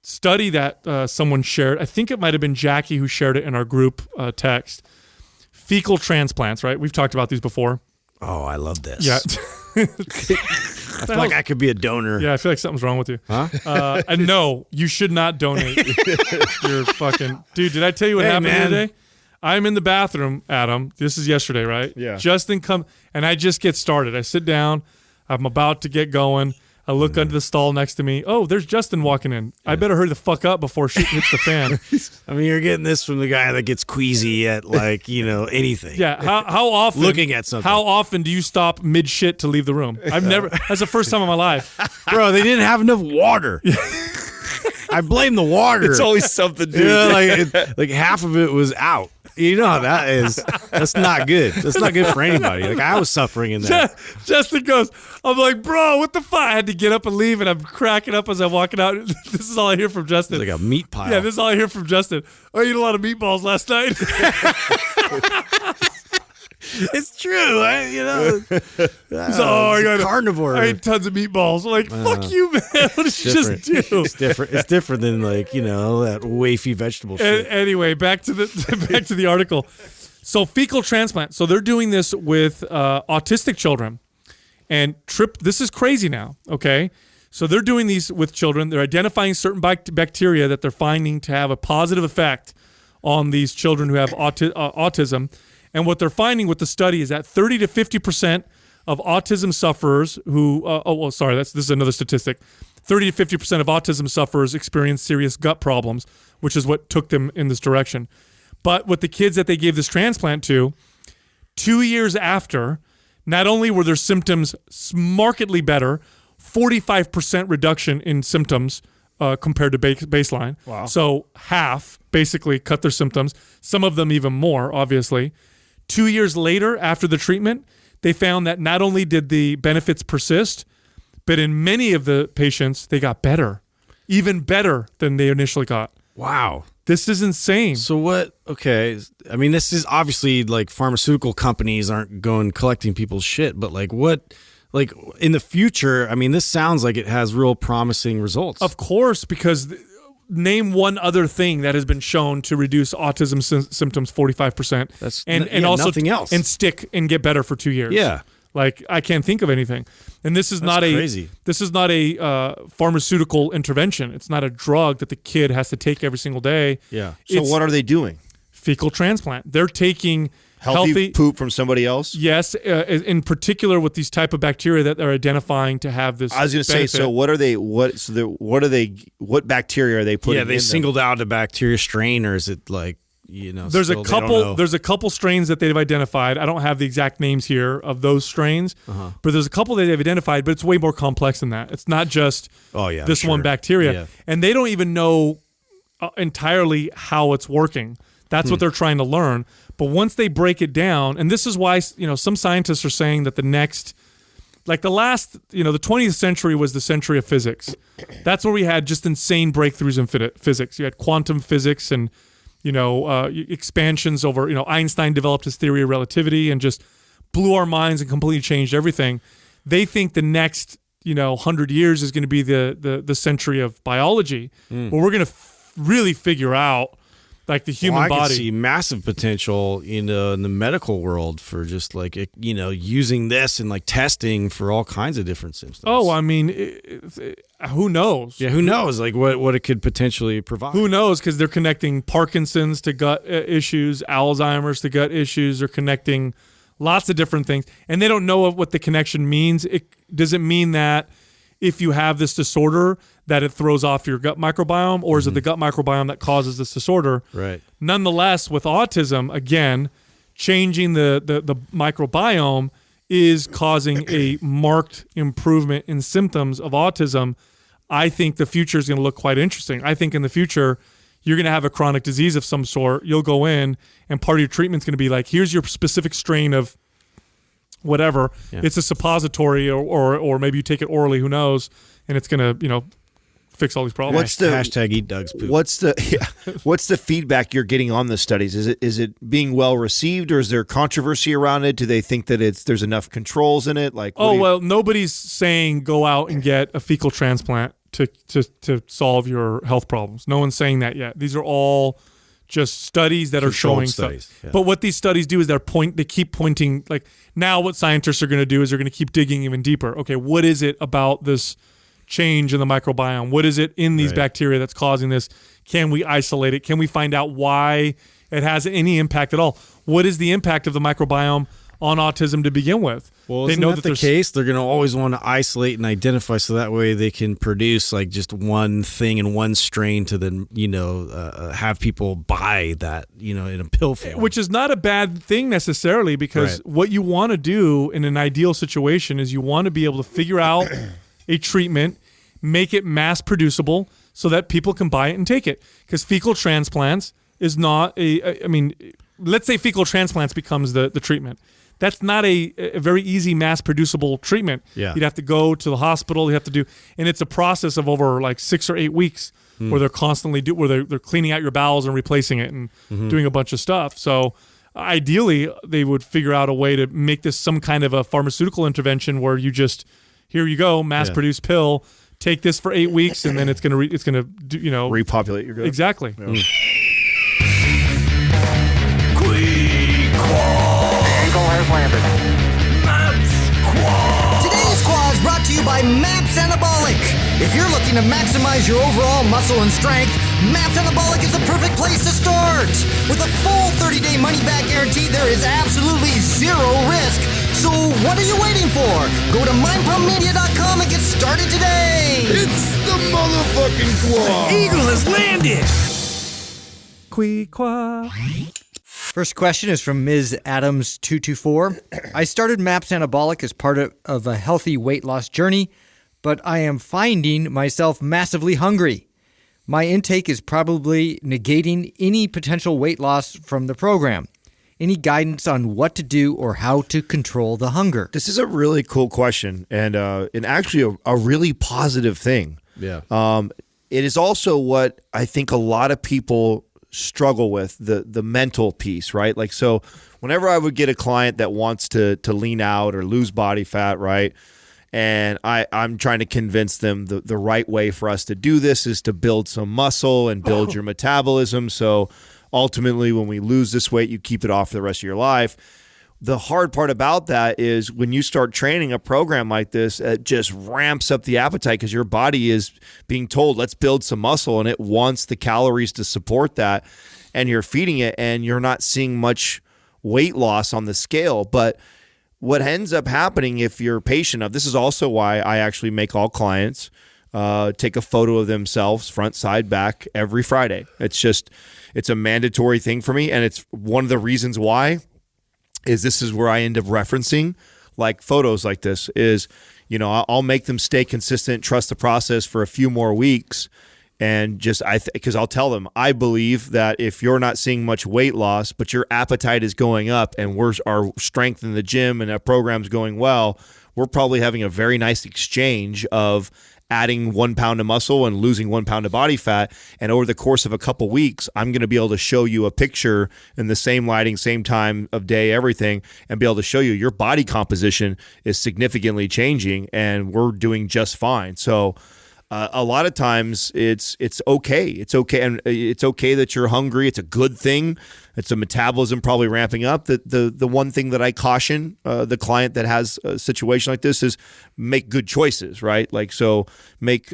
study that someone shared. I think it might have been Jackie who shared it in our group text. Fecal transplants, right? We've talked about these before. Oh, I love this. Yeah. I feel like I could be a donor. Yeah, I feel like something's wrong with you. Huh? And no, you should not donate. You're fucking... Dude, did I tell you what happened the other day? I'm in the bathroom, Adam. This is yesterday, right? Yeah. Justin and I just get started. I sit down. I'm about to get going. I look under the stall next to me. Oh, there's Justin walking in. I better hurry the fuck up before shit hits the fan. I mean, you're getting this from the guy that gets queasy at anything. Yeah. How often? Looking at something. How often do you stop mid shit to leave the room? I've never. That's the first time in my life. Bro, they didn't have enough water. I blame the water. It's always something, dude. Yeah, like half of it was out. You know how that is. That's not good. That's not good for anybody. Like I was suffering in that. Justin goes, I'm like, bro, what the fuck? I had to get up and leave, and I'm cracking up as I'm walking out. This is all I hear from Justin. It's like a meat pile. Yeah, this is all I hear from Justin. I ate a lot of meatballs last night. It's true. He's like, carnivore. I ate tons of meatballs. I'm like, fuck you, man. What did you just do? It's different. It's different than that wafy vegetable shit. Anyway, back to the article. So fecal transplant. So they're doing this with autistic children, and this is crazy now. Okay, so they're doing these with children. They're identifying certain bacteria that they're finding to have a positive effect on these children who have autism. And what they're finding with the study is that 30 to 50% of autism sufferers who this is another statistic. 30 to 50% of autism sufferers experience serious gut problems, which is what took them in this direction. But with the kids that they gave this transplant to, 2 years after, not only were their symptoms markedly better, 45% reduction in symptoms compared to baseline. Wow. So half basically cut their symptoms, some of them even more, obviously. 2 years later, after the treatment, they found that not only did the benefits persist, but in many of the patients, they got better, even better than they initially got. Wow. This is insane. So what? Okay. I mean, this is obviously like pharmaceutical companies aren't going collecting people's shit, but what? Like in the future, I mean, this sounds like it has real promising results. Of course, because name one other thing that has been shown to reduce autism symptoms 45%. And also nothing else. And stick and get better for 2 years. Yeah. Like, I can't think of anything. And this is crazy. This is not a pharmaceutical intervention. It's not a drug that the kid has to take every single day. Yeah. So It's what are they doing? fecal transplant. They're taking Healthy poop from somebody else? Yes, in particular with these type of bacteria that they're identifying to have this. I was going to say, so what are they? What bacteria are they putting? Yeah, they in singled out a bacteria strain, or is it like There's still, a they don't couple. know? There's a couple strains that they've identified. I don't have the exact names here of those strains, but there's a couple that they've identified. But it's way more complex than that. It's not just this one bacteria, Yeah. and they don't even know entirely how it's working. That's what they're trying to learn. But once they break it down, and this is why some scientists are saying that the 20th century was the century of physics. That's where we had just insane breakthroughs in physics. You had quantum physics and expansions over. Einstein developed his theory of relativity and just blew our minds and completely changed everything. They think the next 100 years is going to be the century of biology, where we're going to really figure out like the human I body. can see massive potential in the medical world for just like using this and like testing for all kinds of different symptoms. Oh, I mean, who knows? Yeah, who knows? Like what it could potentially provide. Who knows? Because they're connecting Parkinson's to gut issues, Alzheimer's to gut issues. They're connecting lots of different things, and they don't know what the connection means. It doesn't mean that if you have this disorder that it throws off your gut microbiome, or is it the gut microbiome that causes this disorder? Right. Nonetheless, with autism, again, changing the microbiome is causing a marked improvement in symptoms of autism. I think the future is going to look quite interesting. I think in the future, you're going to have a chronic disease of some sort. You'll go in, and part of your treatment is going to be like, here's your specific strain of whatever. Yeah. It's a suppository, or maybe you take it orally, who knows, and it's going to, fix all these problems. What's the hashtag eat Doug's poop? What's the feedback you're getting on the studies? Is it being well received, or is there controversy around it? Do they think that there's enough controls in it? Like, well, nobody's saying go out and get a fecal transplant to solve your health problems. No one's saying that yet. These are all just studies that are showing studies, stuff. yeah. But what these studies do is they keep pointing. Like, now what scientists are going to do is they're going to keep digging even deeper. Okay, what is it about this change in the microbiome? What is it in these bacteria that's causing this? Can we isolate it? Can we find out why it has any impact at all? What is the impact of the microbiome on autism to begin with? Well, isn't that the case? They're going to always want to isolate and identify, so that way they can produce like just one thing and one strain to then have people buy that in a pill form, which is not a bad thing necessarily, because what you want to do in an ideal situation is you want to be able to figure out a treatment, make it mass producible so that people can buy it and take it. Because fecal transplants is not let's say fecal transplants becomes the treatment. That's not a very easy mass producible treatment. Yeah. You'd have to go to the hospital. You have to do, and it's a process of over like 6 or 8 weeks where they're constantly they're cleaning out your bowels and replacing it and doing a bunch of stuff. So ideally, they would figure out a way to make this some kind of a pharmaceutical intervention where you just, here you go, mass-produced pill. Take this for 8 weeks, and then it's gonna repopulate your gut. Exactly. Yeah. Today's Squad is brought to you by MAPS Anabolic. If you're looking to maximize your overall muscle and strength, MAPS Anabolic is the perfect place to start. With a full 30-day money-back guarantee, there is absolutely zero risk. So what are you waiting for? Go to mindpumpmedia.com and get started today. It's the motherfucking Quad. The eagle has landed. Quee-qua. First question is from Ms. Adams224. I started MAPS Anabolic as part of a healthy weight loss journey, but I am finding myself massively hungry. My intake is probably negating any potential weight loss from the program. Any guidance on what to do or how to control the hunger? This is a really cool question, and actually a really positive thing. Yeah. It is also what I think a lot of people struggle with, the mental piece, right? Like, so whenever I would get a client that wants to lean out or lose body fat, right? And I'm trying to convince them the right way for us to do this is to build some muscle and build your metabolism. So ultimately, when we lose this weight, you keep it off for the rest of your life. The hard part about that is when you start training a program like this, it just ramps up the appetite because your body is being told, let's build some muscle, and it wants the calories to support that, and you're feeding it, and you're not seeing much weight loss on the scale. But what ends up happening if you're patient enough, this is also why I actually make all clients take a photo of themselves front, side, back every Friday. It's a mandatory thing for me, and it's one of the reasons why is this is where I end up referencing like photos like this is, I'll make them stay consistent, trust the process for a few more weeks. And just because I'll tell them, I believe that if you're not seeing much weight loss, but your appetite is going up and our strength in the gym and our program's going well, we're probably having a very nice exchange of adding 1 pound of muscle and losing 1 pound of body fat. And over the course of a couple weeks, I'm going to be able to show you a picture in the same lighting, same time of day, everything, and be able to show you your body composition is significantly changing and we're doing just fine. So a lot of times it's okay. It's okay. And it's okay that you're hungry. It's a good thing. It's a metabolism probably ramping up. The one thing that I caution the client that has a situation like this is make good choices, right? Like, so make,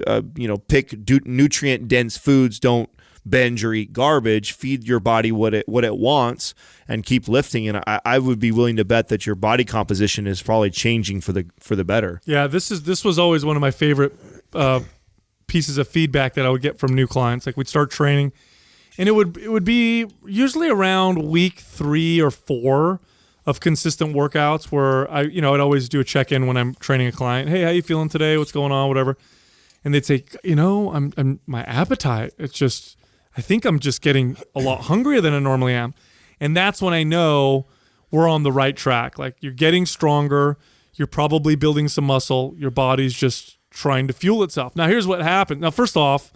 pick nutrient dense foods. Don't binge or eat garbage. Feed your body what it wants and keep lifting. And I would be willing to bet that your body composition is probably changing for the better. Yeah, this was always one of my favorite pieces of feedback that I would get from new clients. Like, we'd start training, and it would be usually around week 3 or 4 of consistent workouts where I'd always do a check-in when I'm training a client. Hey, how you feeling today? What's going on? Whatever. And they'd say, I'm my appetite, it's just, I think I'm just getting a lot hungrier than I normally am. And that's when I know we're on the right track. Like, you're getting stronger, you're probably building some muscle, your body's just trying to fuel itself. Now, here's what happened. Now, first off,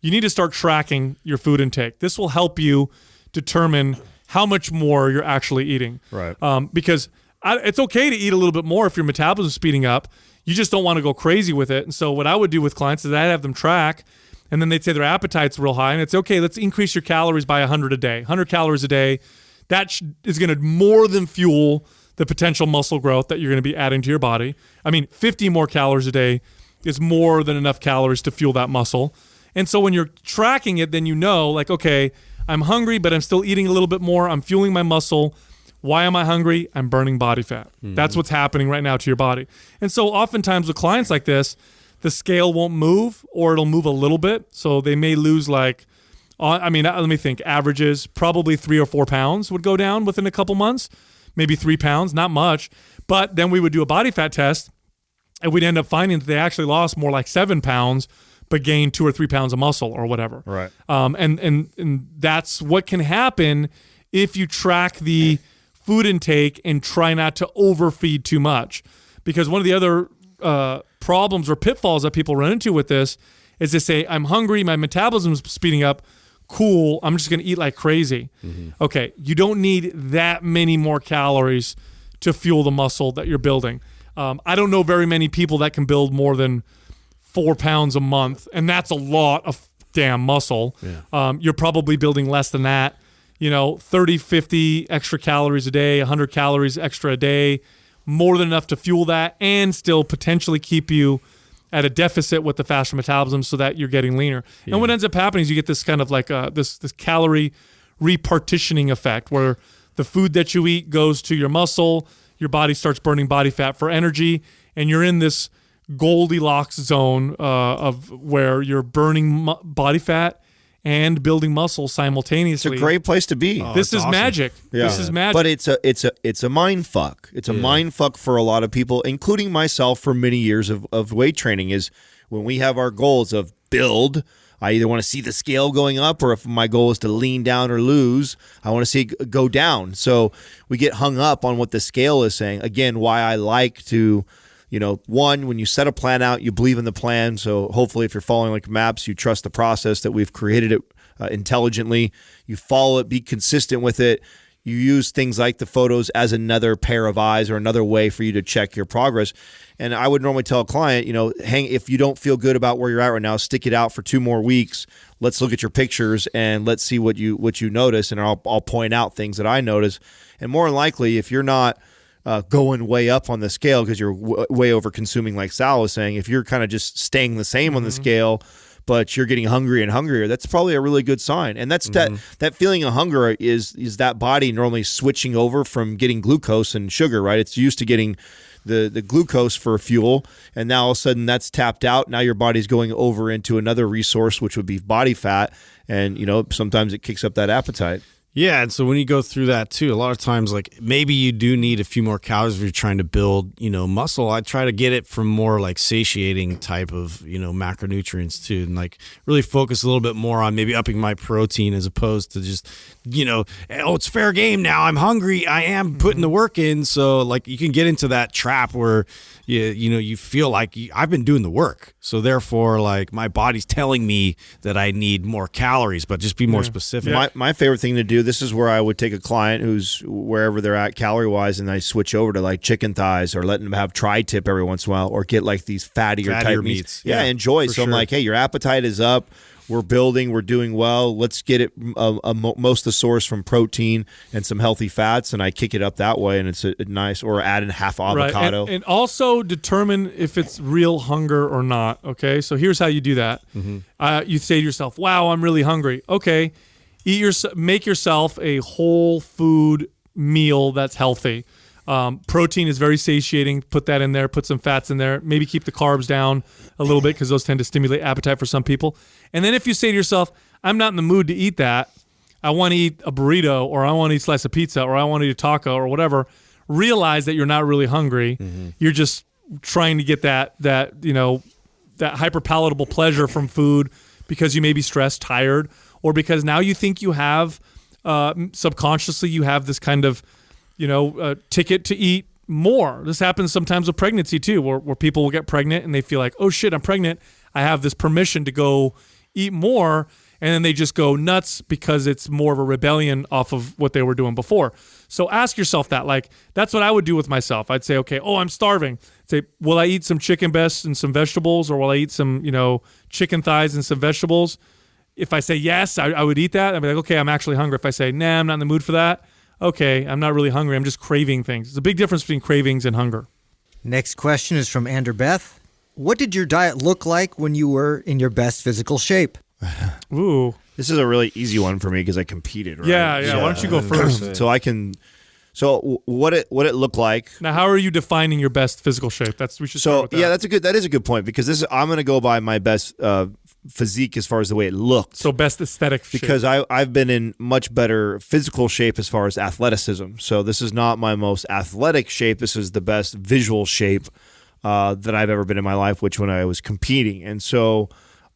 you need to start tracking your food intake. This will help you determine how much more you're actually eating. Right. Because it's okay to eat a little bit more if your metabolism is speeding up. You just don't want to go crazy with it. And so what I would do with clients is I'd have them track, and then they'd say their appetite's real high, and it's okay, let's increase your calories by 100 a day. 100 calories a day. That is going to more than fuel the potential muscle growth that you're going to be adding to your body. I mean, 50 more calories a day is more than enough calories to fuel that muscle. And so when you're tracking it, then like, okay, I'm hungry, but I'm still eating a little bit more. I'm fueling my muscle. Why am I hungry? I'm burning body fat. Mm-hmm. That's what's happening right now to your body. And so oftentimes with clients like this, the scale won't move, or it'll move a little bit. So they may lose let me think, averages, probably 3 or 4 pounds would go down within a couple months, maybe 3 pounds, not much. But then we would do a body fat test, and we'd end up finding that they actually lost more like 7 pounds, but gained 2 or 3 pounds of muscle or whatever. Right. And that's what can happen if you track the food intake and try not to overfeed too much. Because one of the other problems or pitfalls that people run into with this is they say, I'm hungry, my metabolism's speeding up, cool, I'm just going to eat like crazy. Mm-hmm. Okay, you don't need that many more calories to fuel the muscle that you're building. I don't know very many people that can build more than 4 pounds a month, and that's a lot of damn muscle. Yeah. You're probably building less than that. 30, 50 extra calories a day, 100 calories extra a day, more than enough to fuel that and still potentially keep you at a deficit with the faster metabolism so that you're getting leaner. Yeah. And what ends up happening is you get this kind of like this calorie repartitioning effect where the food that you eat goes to your muscle, your body starts burning body fat for energy, and you're in this Goldilocks zone of where you're burning body fat and building muscle simultaneously. It's a great place to be. This is awesome. magic. Yeah. This is magic. But it's a mind fuck. It's a mind fuck for a lot of people, including myself for many years of weight training, is when we have our goals of build, I either want to see the scale going up, or if my goal is to lean down or lose, I want to see it go down. So we get hung up on what the scale is saying. Again, why I like to, one, when you set a plan out, you believe in the plan. So hopefully if you're following like maps, you trust the process that we've created it intelligently. You follow it, be consistent with it. You use things like the photos as another pair of eyes or another way for you to check your progress. And I would normally tell a client, if you don't feel good about where you're at right now, stick it out for 2 more weeks. let's look at your pictures and let's see what you notice, and I'll point out things that I notice. And more than likely, if you're not going way up on the scale because you're way over consuming, like Sal was saying, if you're kind of just staying the same on the scale, but you're getting hungrier and hungrier, that's probably a really good sign. And that's that feeling of hunger is that body normally switching over from getting glucose and sugar, right? It's used to getting the glucose for fuel, and now all of a sudden that's tapped out. Now your body's going over into another resource, which would be body fat, and sometimes it kicks up that appetite. Yeah, and so when you go through that too, a lot of times, like maybe you do need a few more calories if you're trying to build, muscle. I try to get it from more like satiating type of, macronutrients too, and like really focus a little bit more on maybe upping my protein as opposed to just, it's fair game now. I'm hungry. I am putting the work in. So like you can get into that trap where you feel like I've been doing the work. So therefore, like my body's telling me that I need more calories, but just be more specific. My favorite thing to do, this is where I would take a client who's wherever they're at calorie-wise, and I switch over to like chicken thighs or letting them have tri-tip every once in a while, or get like these fattier type meats. Yeah, enjoy. So I'm like, hey, your appetite is up. We're building. We're doing well. Let's get it most of the source from protein and some healthy fats, and I kick it up that way, and it's a nice, or add in half avocado. Right. And also determine if it's real hunger or not, okay? So here's how you do that. You say to yourself, wow, I'm really hungry. Okay, make yourself a whole food meal that's healthy. Protein is very satiating. Put that in there. Put some fats in there. Maybe keep the carbs down a little bit because those tend to stimulate appetite for some people. And then if you say to yourself, I'm not in the mood to eat that, I want to eat a burrito, or I want to eat a slice of pizza, or I want to eat a taco or whatever, realize that you're not really hungry. You're just trying to get that hyper palatable pleasure from food because you may be stressed, tired, or because now you think you have subconsciously you have this kind of ticket to eat more. This happens sometimes with pregnancy too, where people will get pregnant and they feel like, oh shit, I'm pregnant. I have this permission to go eat more. And then they just go nuts because it's more of a rebellion off of what they were doing before. So ask yourself that. Like, that's what I would do with myself. I'd say, okay, I'm starving. Say, will I eat some chicken breasts and some vegetables, or will I eat some, chicken thighs and some vegetables? If I say yes, I would eat that. I'd be like, okay, I'm actually hungry. If I say, nah, I'm not in the mood for that, okay, I'm not really hungry. I'm just craving things. There's a big difference between cravings and hunger. Next question is from Ander Beth. What did your diet look like when you were in your best physical shape? Ooh. This is a really easy one for me because I competed, right? Yeah. Why don't you go first? So what it looked like. Now, how are you defining your best physical shape? That is a good point, because I'm going to go by my best physique as far as the way it looked. So best aesthetic shape. Because I've been in much better physical shape as far as athleticism. So this is not my most athletic shape. This is the best visual shape that I've ever been in my life, which when I was competing. And so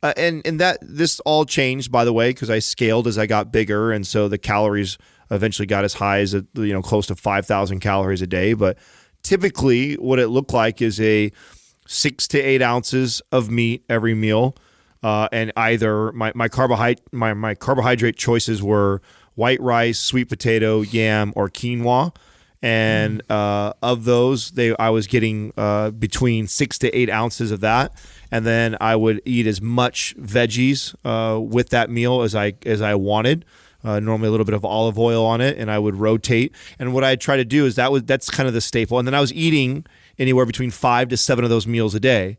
and that this all changed, by the way, because I scaled as I got bigger, and so the calories eventually got as high as close to 5,000 calories a day. But typically, what it looked like is a 6 to 8 ounces of meat every meal, and either my carbohydrate choices were white rice, sweet potato, yam, or quinoa. And of those, I was getting between 6 to 8 ounces of that, and then I would eat as much veggies with that meal as I wanted. Normally a little bit of olive oil on it, and I would rotate. And what I try to do is that's kind of the staple. And then I was eating anywhere between 5 to 7 of those meals a day.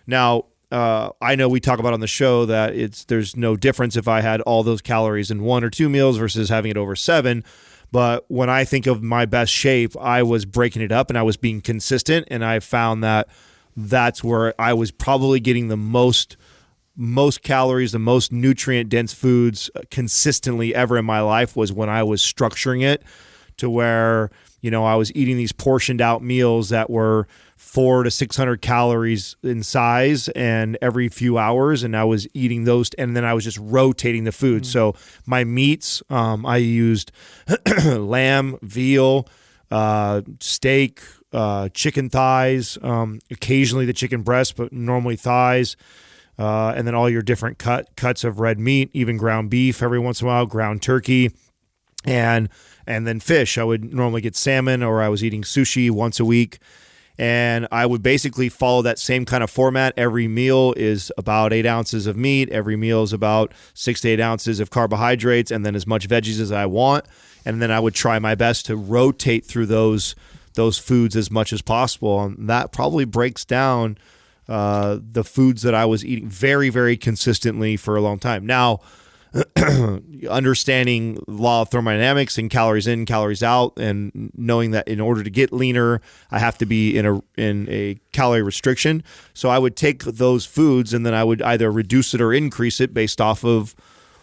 Now, I know we talk about on the show that there's no difference if I had all those calories in 1 or 2 meals versus having it over 7. But when I think of my best shape, I was breaking it up and I was being consistent, and I found that that's where I was probably getting the most calories, the most nutrient-dense foods consistently ever in my life, was when I was structuring it to where, I was eating these portioned out meals that were 400 to 600 calories in size and every few hours, and I was eating those, and then I was just rotating the food. Mm-hmm. So my meats, I used lamb, veal, steak, chicken thighs, occasionally the chicken breast, but normally thighs, and then all your different cuts of red meat, even ground beef every once in a while, ground turkey, and then fish. I would normally get salmon, or I was eating sushi once a week. And I would basically follow that same kind of format. Every meal is about 8 ounces of meat. Every meal is about 6 to 8 ounces of carbohydrates, and then as much veggies as I want. And then I would try my best to rotate through those foods as much as possible. And that probably breaks down the foods that I was eating very, very consistently for a long time. Now, understanding law of thermodynamics and calories in, calories out, and knowing that in order to get leaner, I have to be in a calorie restriction. So I would take those foods and then I would either reduce it or increase it based off of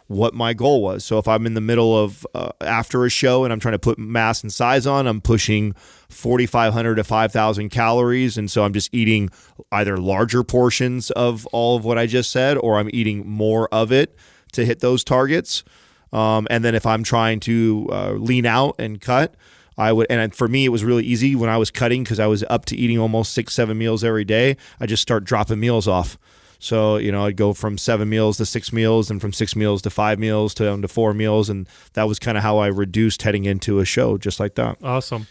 what my goal was. So if I'm in the middle of after a show and I'm trying to put mass and size on, I'm pushing 4,500 to 5,000 calories. And so I'm just eating either larger portions of all of what I just said, or I'm eating more of it to hit those targets. And then if I'm trying to lean out and cut, I would, and for me, it was really easy when I was cutting because I was up to eating almost 6-7 meals every day. I just start dropping meals off. So, I'd go from 7 meals to 6 meals, and from 6 meals to 5 meals to down to 4 meals. And that was kind of how I reduced heading into a show, just like that. Awesome.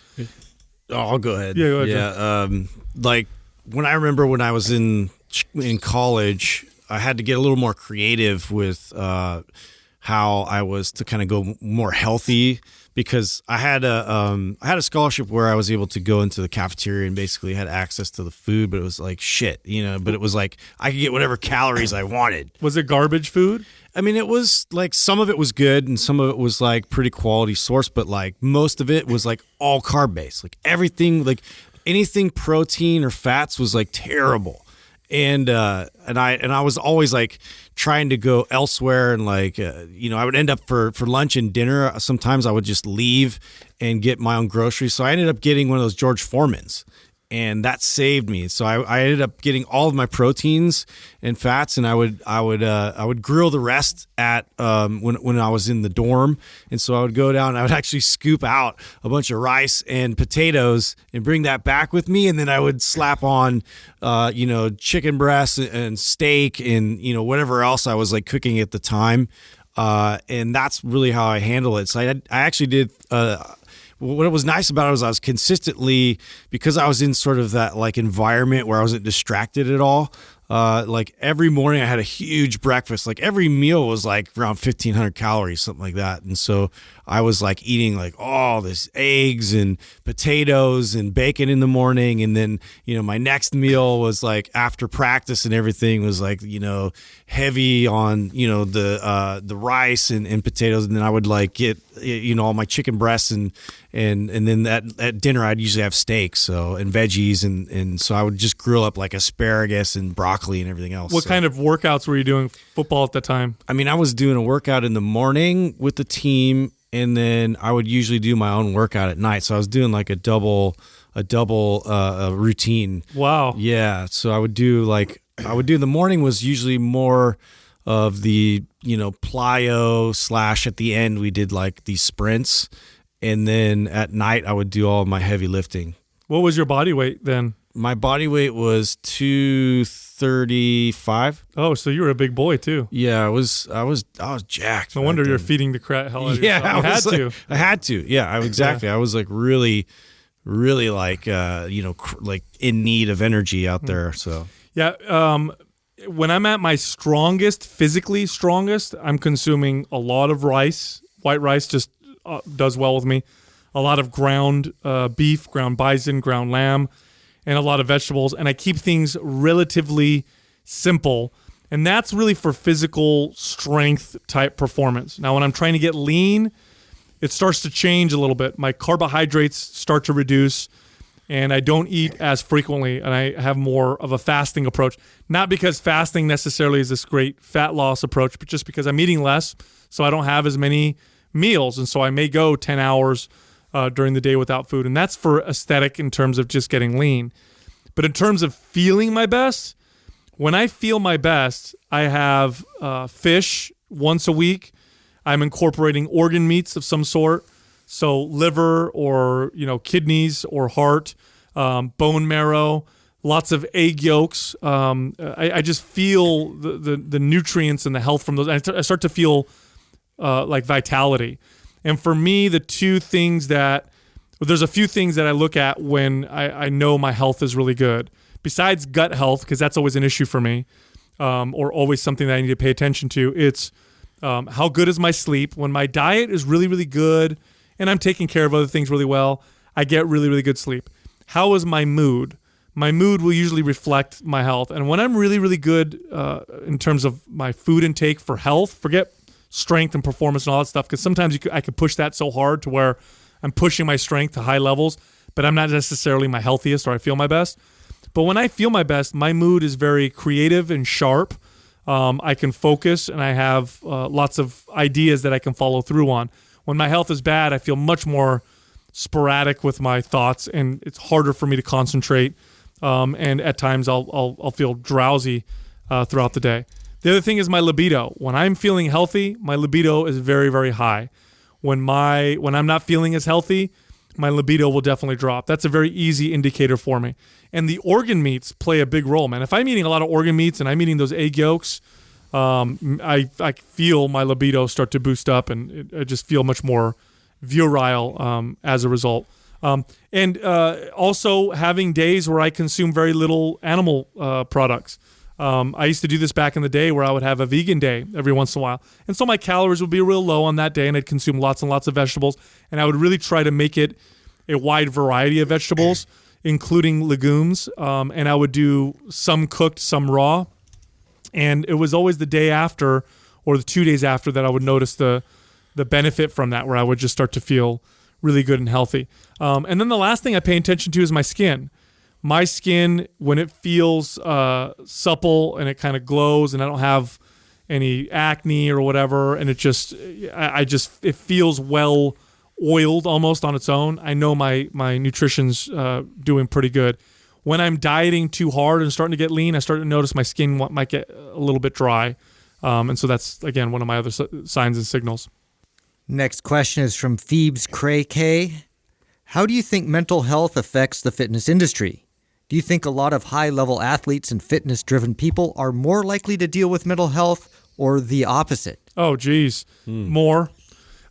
Oh, I'll go ahead. Yeah, go ahead. Yeah. Like when I was in college, I had to get a little more creative with how I was to kind of go more healthy, because I had a scholarship where I was able to go into the cafeteria and basically had access to the food, but it was like shit, but it was like I could get whatever calories I wanted. Was it garbage food? I mean, it was like some of it was good and some of it was like pretty quality source, but like most of it was like all carb based. Like everything, like anything protein or fats was like terrible. And I was always like trying to go elsewhere, and like I would end up for lunch and dinner. Sometimes I would just leave and get my own groceries. So I ended up getting one of those George Foreman's, and that saved me. So I ended up getting all of my proteins and fats, and I would grill the rest at when I was in the dorm. And so I would go down and I would actually scoop out a bunch of rice and potatoes and bring that back with me, and then I would slap on chicken breast and steak and whatever else I was like cooking at the time. And that's really how I handle it. So I actually did what was nice about it was I was consistently, because I was in sort of that like environment where I wasn't distracted at all. Like every morning I had a huge breakfast. Like every meal was like around 1,500 calories, something like that. And so I was like eating like all this eggs and potatoes and bacon in the morning. And then, my next meal was like after practice and everything was like, heavy on, the rice and potatoes. And then I would like get, all my chicken breasts and then at dinner I'd usually have steak, and veggies. And so I would just grill up like asparagus and broccoli and everything else. What kind of workouts were you doing football at the time? I mean, I was doing a workout in the morning with the team, and then I would usually do my own workout at night. So I was doing like a double routine. Wow. Yeah. So I would do the morning was usually more of the, plyo / at the end we did like these sprints. And then at night I would do all my heavy lifting. What was your body weight then? My body weight was 235. Oh, so you were a big boy too. Yeah, I was jacked. No wonder you're feeding the hell out of yourself. I had to. Yeah, exactly. Yeah. I was like really like like in need of energy out there. So yeah, when I'm at my physically strongest, I'm consuming a lot of rice. White rice just does well with me. A lot of ground beef, ground bison, ground lamb, and a lot of vegetables. And I keep things relatively simple. And that's really for physical strength type performance. Now, when I'm trying to get lean, it starts to change a little bit. My carbohydrates start to reduce, and I don't eat as frequently, and I have more of a fasting approach. Not because fasting necessarily is this great fat loss approach, but just because I'm eating less, so I don't have as many meals, and so I may go 10 hours during the day without food, and that's for aesthetic in terms of just getting lean. But in terms of feeling my best, when I feel my best, I have fish once a week. I'm incorporating organ meats of some sort, so liver or kidneys or heart, bone marrow, lots of egg yolks. I just feel the nutrients and the health from those. I start to feel like vitality. And for me, the two things that there's a few things that I look at when I know my health is really good. Besides gut health, because that's always an issue for me, or always something that I need to pay attention to. It's how good is my sleep? When my diet is really, really good and I'm taking care of other things really well, I get really, really good sleep. How is my mood? My mood will usually reflect my health. And when I'm really, really good in terms of my food intake for health, forget strength and performance and all that stuff, because sometimes I could push that so hard to where I'm pushing my strength to high levels, but I'm not necessarily my healthiest or I feel my best. But when I feel my best, my mood is very creative and sharp. I can focus and I have lots of ideas that I can follow through on. When my health is bad, I feel much more sporadic with my thoughts, and it's harder for me to concentrate. And at times I'll feel drowsy throughout the day. The other thing is my libido. When I'm feeling healthy, my libido is very, very high. When I'm not feeling as healthy, my libido will definitely drop. That's a very easy indicator for me. And the organ meats play a big role, man. If I'm eating a lot of organ meats and I'm eating those egg yolks, I feel my libido start to boost up, and I just feel much more virile as a result. And also having days where I consume very little animal products. I used to do this back in the day where I would have a vegan day every once in a while. And so my calories would be real low on that day, and I'd consume lots and lots of vegetables. And I would really try to make it a wide variety of vegetables, including legumes. And I would do some cooked, some raw. And it was always the day after or the 2 days after that I would notice the benefit from that, where I would just start to feel really good and healthy. And then the last thing I pay attention to is my skin. My skin, when it feels supple and it kind of glows and I don't have any acne or whatever, and it feels well oiled almost on its own, I know my nutrition's doing pretty good. When I'm dieting too hard and starting to get lean, I start to notice my skin might get a little bit dry. And so that's, again, one of my other signs and signals. Next question is from Phoebes Cray K. How do you think mental health affects the fitness industry? Do you think a lot of high-level athletes and fitness-driven people are more likely to deal with mental health, or the opposite? Oh, geez. More.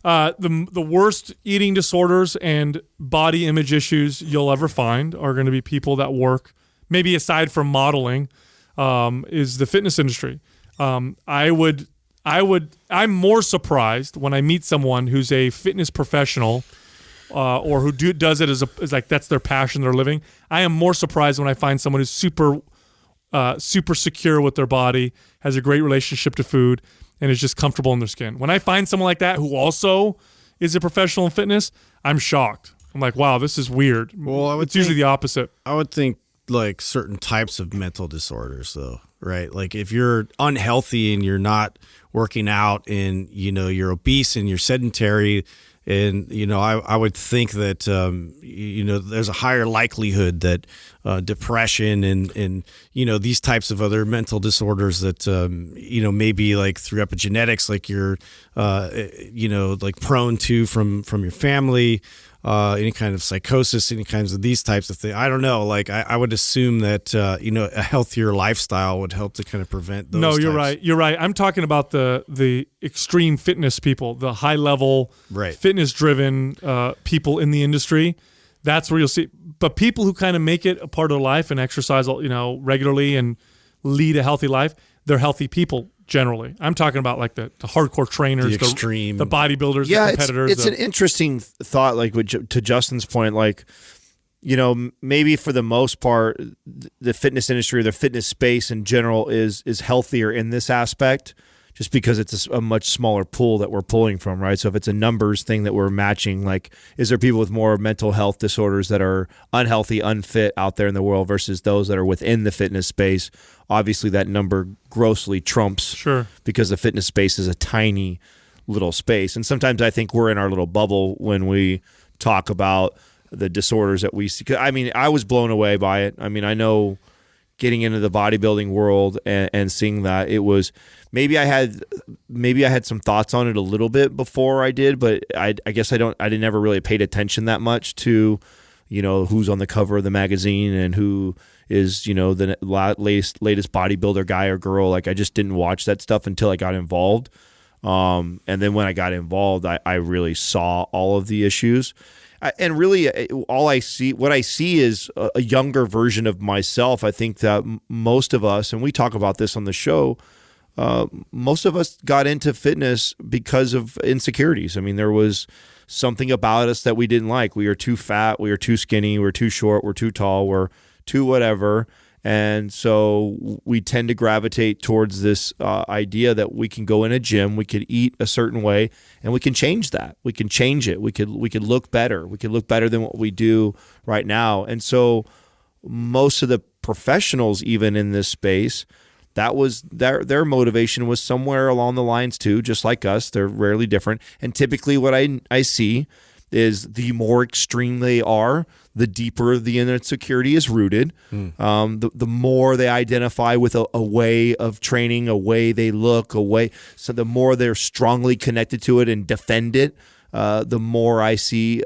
The worst eating disorders and body image issues you'll ever find are going to be people that work, maybe aside from modeling, is the fitness industry. I'm more surprised when I meet someone who's a fitness professional or who does it as like that's their passion, they're living. I am more surprised when I find someone who's super secure with their body, has a great relationship to food, and is just comfortable in their skin. When I find someone like that who also is a professional in fitness, I'm shocked. I'm like, wow, this is weird. Well, it's usually the opposite. I would think like certain types of mental disorders, though, right? Like if you're unhealthy and you're not working out and, you're obese and you're sedentary, and, I would think that, there's a higher likelihood that depression and these types of other mental disorders that, maybe like through epigenetics, like you're, like prone to from your family, any kind of psychosis, any kinds of these types of things. I don't know. Like I would assume that, a healthier lifestyle would help to kind of prevent those. No, you're right. You're right. I'm talking about the extreme fitness people, the high level, fitness driven people in the industry. That's where you'll see. But people who kind of make it a part of their life and exercise, regularly and lead a healthy life, they're healthy people. Generally, I'm talking about like the hardcore trainers, the extreme, the bodybuilders, the competitors. It's an interesting thought, like to Justin's point, like, maybe for the most part, the fitness industry or the fitness space in general is healthier in this aspect, just because it's a much smaller pool that we're pulling from, right? So if it's a numbers thing that we're matching, like, is there people with more mental health disorders that are unhealthy, unfit out there in the world versus those that are within the fitness space? Obviously, that number grossly trumps, because the fitness space is a tiny little space. And sometimes I think we're in our little bubble when we talk about the disorders that we see. I mean, I was blown away by it. I mean, I know getting into the bodybuilding world and seeing that, it was maybe I had some thoughts on it a little bit before I did, but I guess I didn't ever really paid attention that much to, who's on the cover of the magazine and who is, the latest bodybuilder guy or girl. Like, I just didn't watch that stuff until I got involved. And then when I got involved, I really saw all of the issues. And really, what I see is a younger version of myself. I think that most of us, and we talk about this on the show, most of us got into fitness because of insecurities. I mean, there was something about us that we didn't like. We were too fat, we were too skinny, we were too short, we're too tall, we're too whatever. And so we tend to gravitate towards this idea that we can go in a gym, we could eat a certain way, and we can change that. We can change it. We could look better. We could look better than what we do right now. And so most of the professionals, even in this space, that was their motivation was somewhere along the lines too, just like us. They're rarely different. And typically what I see is the more extreme they are, the deeper the insecurity is rooted. The more they identify with a way of training, a way they look, so the more they're strongly connected to it and defend it, the more I see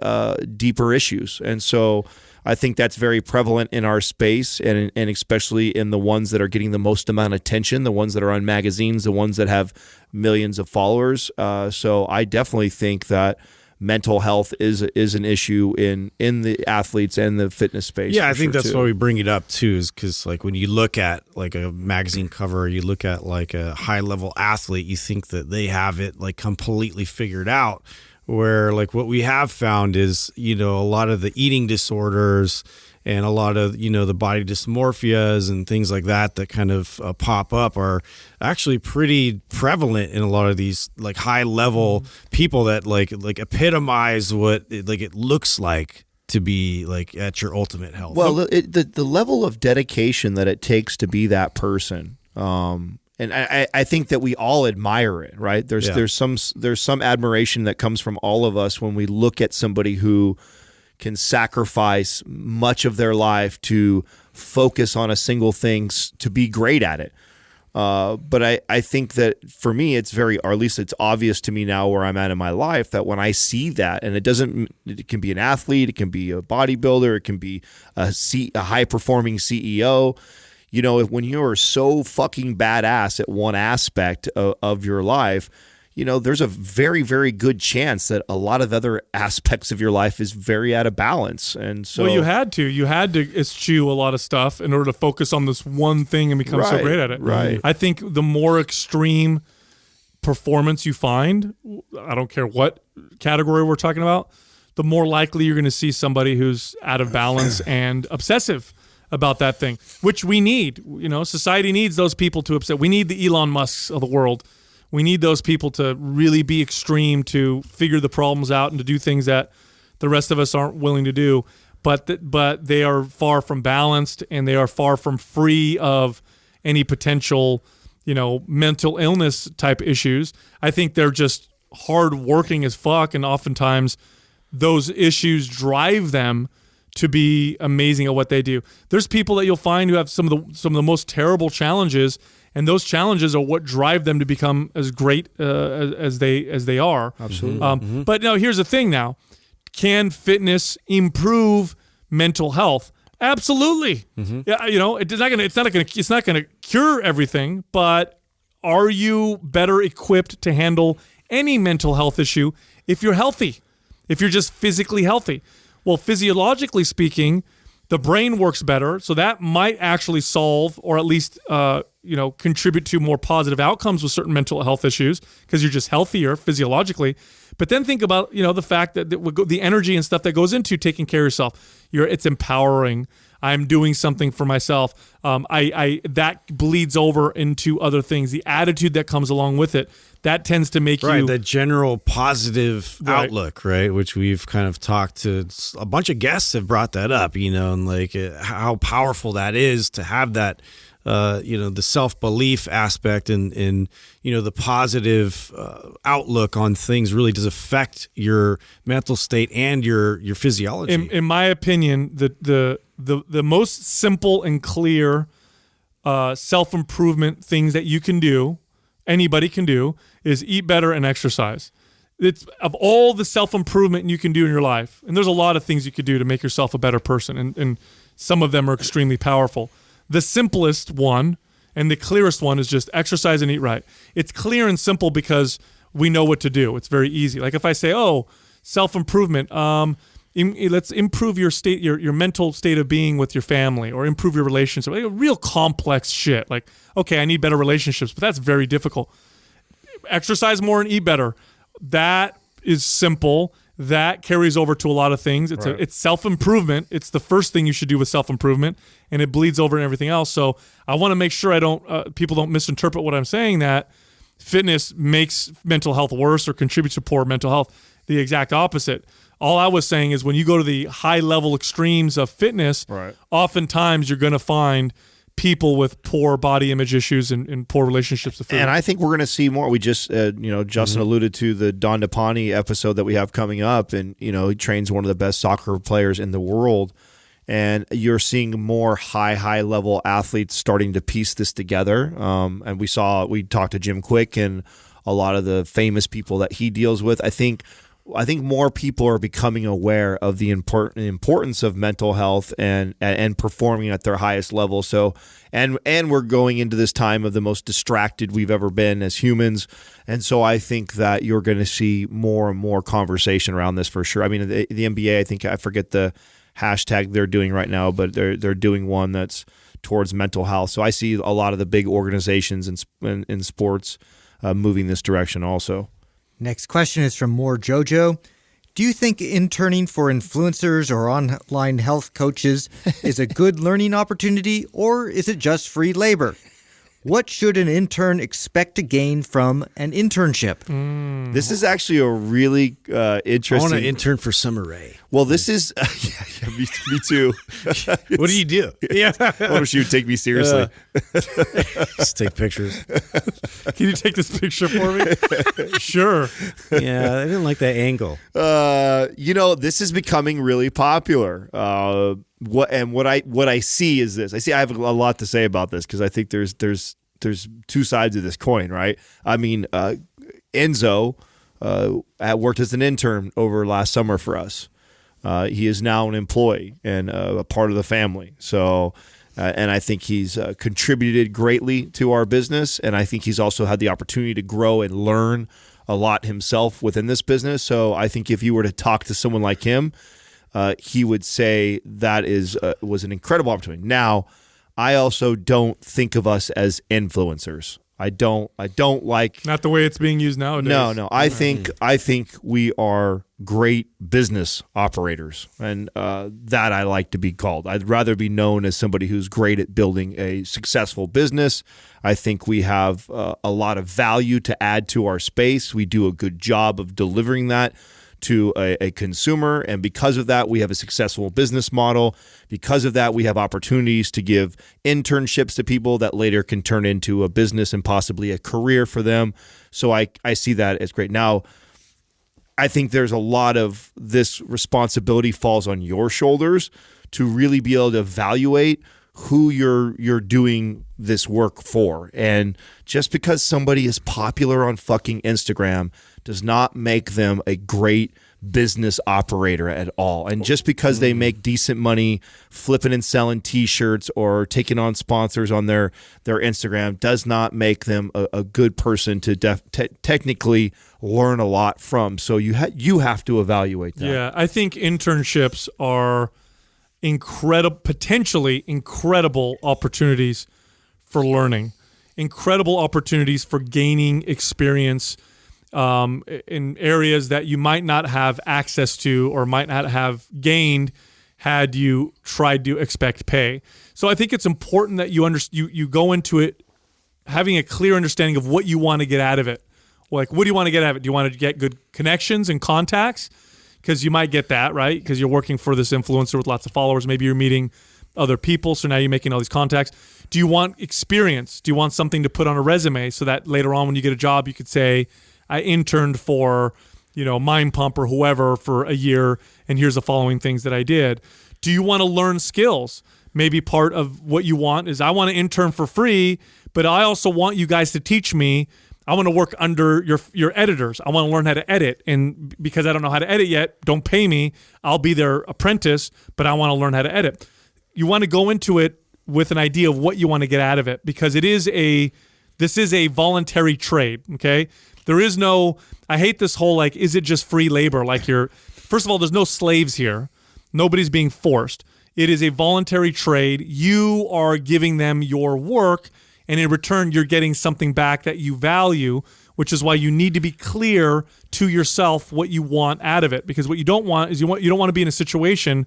deeper issues. And so I think that's very prevalent in our space, and especially in the ones that are getting the most amount of attention, the ones that are on magazines, the ones that have millions of followers. So I definitely think that mental health is an issue in the athletes and the fitness space. Yeah, I think that's too. why we bring it up too, is because like when you look at like a magazine cover, you look at like a high level athlete, you think that they have it like completely figured out. Where like what we have found is, a lot of the eating disorders and a lot of, the body dysmorphias and things like that kind of pop up are actually pretty prevalent in a lot of these like high level people that like epitomize what it looks like to be like at your ultimate health. Well, the level of dedication that it takes to be that person, and I think that we all admire it, right? There's some admiration that comes from all of us when we look at somebody who can sacrifice much of their life to focus on a single thing to be great at it. But I think that for me, or at least it's obvious to me now where I'm at in my life, that when I see that, and it can be an athlete, it can be a bodybuilder, it can be a high performing CEO. When you are so fucking badass at one aspect of your life, there's a very, very good chance that a lot of other aspects of your life is very out of balance. And so, well, you had to eschew a lot of stuff in order to focus on this one thing and become so great at it. Right. I think the more extreme performance you find, I don't care what category we're talking about, the more likely you're going to see somebody who's out of balance and obsessive about that thing, which we need. Society needs those people to upset. We need the Elon Musks of the world. We need those people to really be extreme, to figure the problems out and to do things that the rest of us aren't willing to do. But they are far from balanced, and they are far from free of any potential, mental illness type issues. I think they're just hardworking as fuck, and oftentimes those issues drive them to be amazing at what they do. There's people that you'll find who have some of the most terrible challenges, and those challenges are what drive them to become as great as they are. Absolutely. But no, here's the thing. Now, can fitness improve mental health? Absolutely. Yeah, it's not gonna cure everything, but are you better equipped to handle any mental health issue if you're healthy? If you're just physically healthy? Well, physiologically speaking, the brain works better, so that might actually solve, or at least contribute to more positive outcomes with certain mental health issues because you're just healthier physiologically. But then think about the fact that the energy and stuff that goes into taking care of yourself. It's empowering. I'm doing something for myself. That bleeds over into other things. The attitude that comes along with it, that tends to make you the general positive outlook, right? Which we've kind of talked to a bunch of guests have brought that up, and like how powerful that is to have that, the self-belief aspect and the positive outlook on things really does affect your mental state and your physiology. In my opinion, the most simple and clear self-improvement things that you can do, anybody can do, is eat better and exercise. It's of all the self-improvement you can do in your life, and there's a lot of things you could do to make yourself a better person, and some of them are extremely powerful. The simplest one and the clearest one is just exercise and eat right. It's clear and simple because we know what to do. It's very easy. Like if I say, self-improvement, let's improve your state, your mental state of being with your family, or improve your relationship. Like real complex shit. Like, okay, I need better relationships, but that's very difficult. Exercise more and eat better. That is simple. That carries over to a lot of things. It's self-improvement. It's the first thing you should do with self-improvement, and it bleeds over in everything else. So I want to make sure people don't misinterpret what I'm saying, that fitness makes mental health worse or contributes to poor mental health. The exact opposite. All I was saying is when you go to the high-level extremes of fitness, oftentimes you're going to find people with poor body image issues and poor relationships with food. And I think we're going to see more. We just, Justin alluded to the Don DePani episode that we have coming up, and he trains one of the best soccer players in the world. And you're seeing more high level athletes starting to piece this together. And we talked to Jim Quick and a lot of the famous people that he deals with. I think more people are becoming aware of the importance of mental health and performing at their highest level. So, and we're going into this time of the most distracted we've ever been as humans. And so I think that you're going to see more and more conversation around this for sure. I mean, the NBA, I forget the hashtag they're doing right now, but they're doing one that's towards mental health. So I see a lot of the big organizations in sports moving this direction also. Next question is from More Jojo. Do you think interning for influencers or online health coaches is a good learning opportunity, or is it just free labor? What should an intern expect to gain from an internship? This is actually a really interesting... I want to intern for Summer Rae. Well, this is... me too. What do you do? Yeah. I wish you would take me seriously. Just take pictures. Can you take this picture for me? Sure. Yeah, I didn't like that angle. This is becoming really popular. What I see is this. I have a lot to say about this because I think there's two sides of this coin, right? I mean, Enzo worked as an intern over last summer for us. He is now an employee and a part of the family. So, and I think he's contributed greatly to our business, and I think he's also had the opportunity to grow and learn a lot himself within this business. So I think if you were to talk to someone like him, he would say that was an incredible opportunity. Now, I also don't think of us as influencers. I don't like, not the way it's being used nowadays. No. I think we are great business operators, and that I like to be called. I'd rather be known as somebody who's great at building a successful business. I think we have a lot of value to add to our space. We do a good job of delivering that to a consumer, and because of that, we have a successful business model. Because of that, we have opportunities to give internships to people that later can turn into a business and possibly a career for them. So I see that as great. Now, I think there's a lot of this responsibility falls on your shoulders to really be able to evaluate who you're doing this work for. And just because somebody is popular on fucking Instagram does not make them a great business operator at all. And just because they make decent money flipping and selling t-shirts or taking on sponsors on their Instagram does not make them a good person to technically learn a lot from. So you have to evaluate that. Yeah, I think internships are potentially incredible opportunities for learning, incredible opportunities for gaining experience in areas that you might not have access to or might not have gained had you tried to expect pay. So I think it's important that you go into it having a clear understanding of what you want to get out of it. Like, what do you want to get out of it? Do you want to get good connections and contacts? Because you might get that, right? Because you're working for this influencer with lots of followers. Maybe you're meeting other people, so now you're making all these contacts. Do you want experience? Do you want something to put on a resume so that later on when you get a job, you could say, I interned for, Mind Pump or whoever for a year, and here's the following things that I did. Do you want to learn skills? Maybe part of what you want is I want to intern for free, but I also want you guys to teach me. I want to work under your editors. I want to learn how to edit, and because I don't know how to edit yet, don't pay me. I'll be their apprentice, but I want to learn how to edit. You want to go into it with an idea of what you want to get out of it, because this is a voluntary trade, okay? There is no, I hate this whole is it just free labor? Like first of all, there's no slaves here. Nobody's being forced. It is a voluntary trade. You are giving them your work, and in return, you're getting something back that you value, which is why you need to be clear to yourself what you want out of it. Because what you don't want is you don't want to be in a situation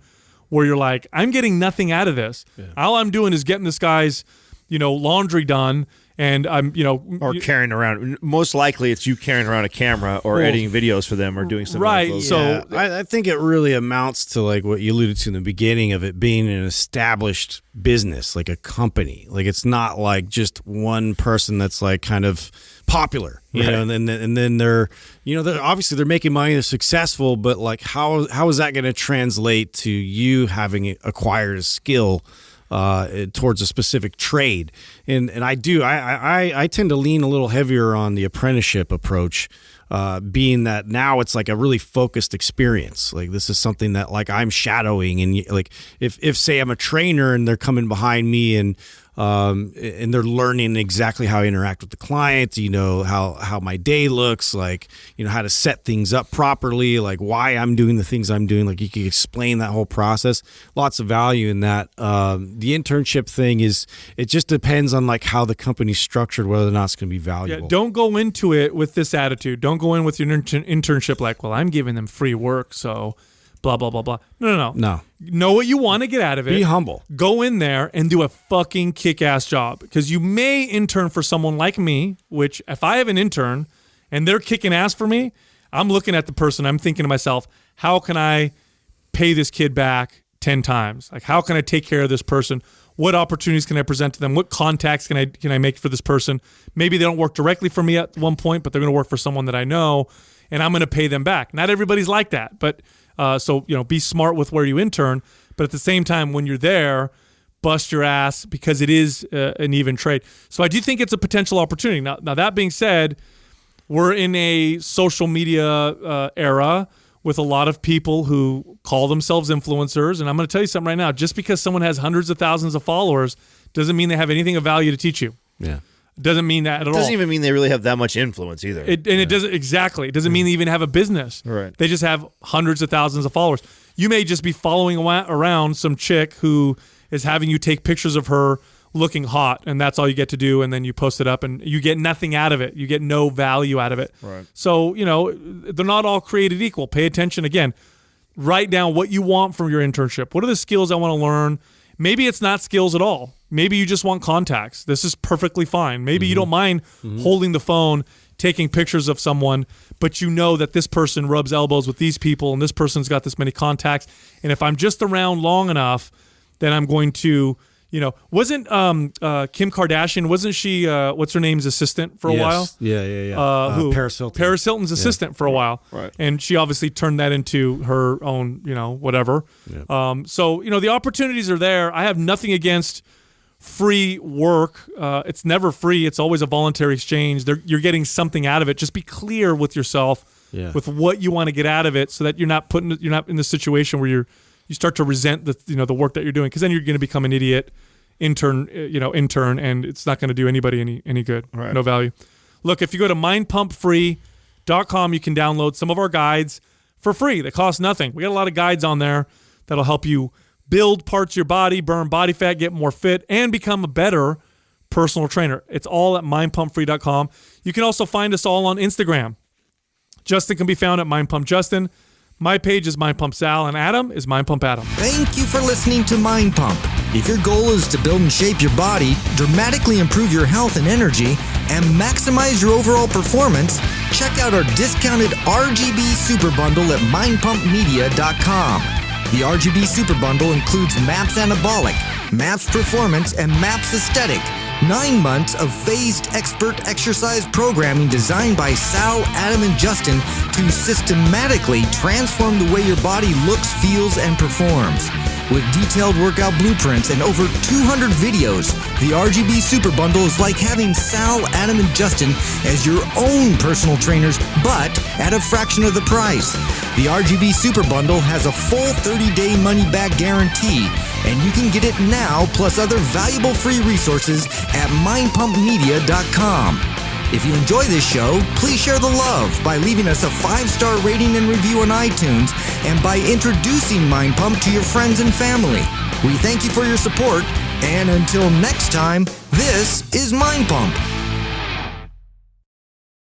where you're like, I'm getting nothing out of this. Yeah. All I'm doing is getting this guy's, laundry done. And I'm, or carrying around. Most likely, it's you carrying around a camera or editing videos for them or doing something. Right. Like so I think it really amounts to like what you alluded to in the beginning of it being an established business, like a company. Like it's not like just one person that's like kind of popular, you know. And then they're, they're obviously they're making money, they're successful, but like how is that going to translate to you having acquired a skill towards a specific trade? And I tend to lean a little heavier on the apprenticeship approach, being that now it's like a really focused experience. Like this is something that like I'm shadowing, and like if say I'm a trainer and they're coming behind me and they're learning exactly how I interact with the client, how my day looks, like, how to set things up properly, like why I'm doing the things I'm doing. Like you can explain that whole process. Lots of value in that. The internship thing it just depends on like how the company's structured, whether or not it's going to be valuable. Yeah, don't go into it with this attitude. Don't go in with your internship like, well, I'm giving them free work, so blah, blah, blah, blah. No. Know what you want to get out of it. Be humble. Go in there and do a fucking kick-ass job. Because you may intern for someone like me, which if I have an intern and they're kicking ass for me, I'm looking at the person, I'm thinking to myself, how can I pay this kid back 10 times? Like, how can I take care of this person? What opportunities can I present to them? What contacts can I make for this person? Maybe they don't work directly for me at one point, but they're going to work for someone that I know, and I'm going to pay them back. Not everybody's like that, but so be smart with where you intern, but at the same time, when you're there, bust your ass because it is an even trade. So I do think it's a potential opportunity. Now that being said, we're in a social media era with a lot of people who call themselves influencers, and I'm going to tell you something right now. Just because someone has hundreds of thousands of followers doesn't mean they have anything of value to teach you. Yeah. Doesn't mean that at all. It doesn't even mean they really have that much influence either. It doesn't exactly. It doesn't mean they even have a business. Right. They just have hundreds of thousands of followers. You may just be following around some chick who is having you take pictures of her looking hot, and that's all you get to do, and then you post it up, and you get nothing out of it. You get no value out of it. Right. So, they're not all created equal. Pay attention. Again, write down what you want from your internship. What are the skills I want to learn? Maybe it's not skills at all. Maybe you just want contacts. This is perfectly fine. Maybe you don't mind holding the phone, taking pictures of someone, but you know that this person rubs elbows with these people and this person's got this many contacts. And if I'm just around long enough, then I'm going to, wasn't Kim Kardashian, wasn't she, what's her name's assistant for a while? Yeah. Who? Paris Hilton. Paris Hilton's assistant for a while. Right. And she obviously turned that into her own, whatever. Yeah. So, the opportunities are there. I have nothing against free work. It's never free. It's always a voluntary exchange. You're getting something out of it. Just be clear with yourself with what you want to get out of it, so that you're not in the situation where you start to resent the work that you're doing, because then you're going to become an idiot intern, and it's not going to do anybody any good. Right. No value. Look, if you go to mindpumpfree.com, you can download some of our guides for free. They cost nothing. We got a lot of guides on there that'll help you build parts of your body, burn body fat, get more fit, and become a better personal trainer. It's all at mindpumpfree.com. You can also find us all on Instagram. Justin can be found at mindpumpjustin. My page is mindpumpsal, and Adam is mindpumpadam. Thank you for listening to Mind Pump. If your goal is to build and shape your body, dramatically improve your health and energy, and maximize your overall performance, check out our discounted RGB Super Bundle at mindpumpmedia.com. The RGB Super Bundle includes MAPS Anabolic, MAPS Performance, and MAPS Aesthetic. 9 months of phased expert exercise programming designed by Sal, Adam, and Justin to systematically transform the way your body looks, feels, and performs. With detailed workout blueprints and over 200 videos, the RGB Super Bundle is like having Sal, Adam, and Justin as your own personal trainers, but at a fraction of the price. The RGB Super Bundle has a full 30-day money-back guarantee, and you can get it now plus other valuable free resources at mindpumpmedia.com. If you enjoy this show, please share the love by leaving us a 5-star rating and review on iTunes and by introducing Mind Pump to your friends and family. We thank you for your support, and until next time, this is Mind Pump.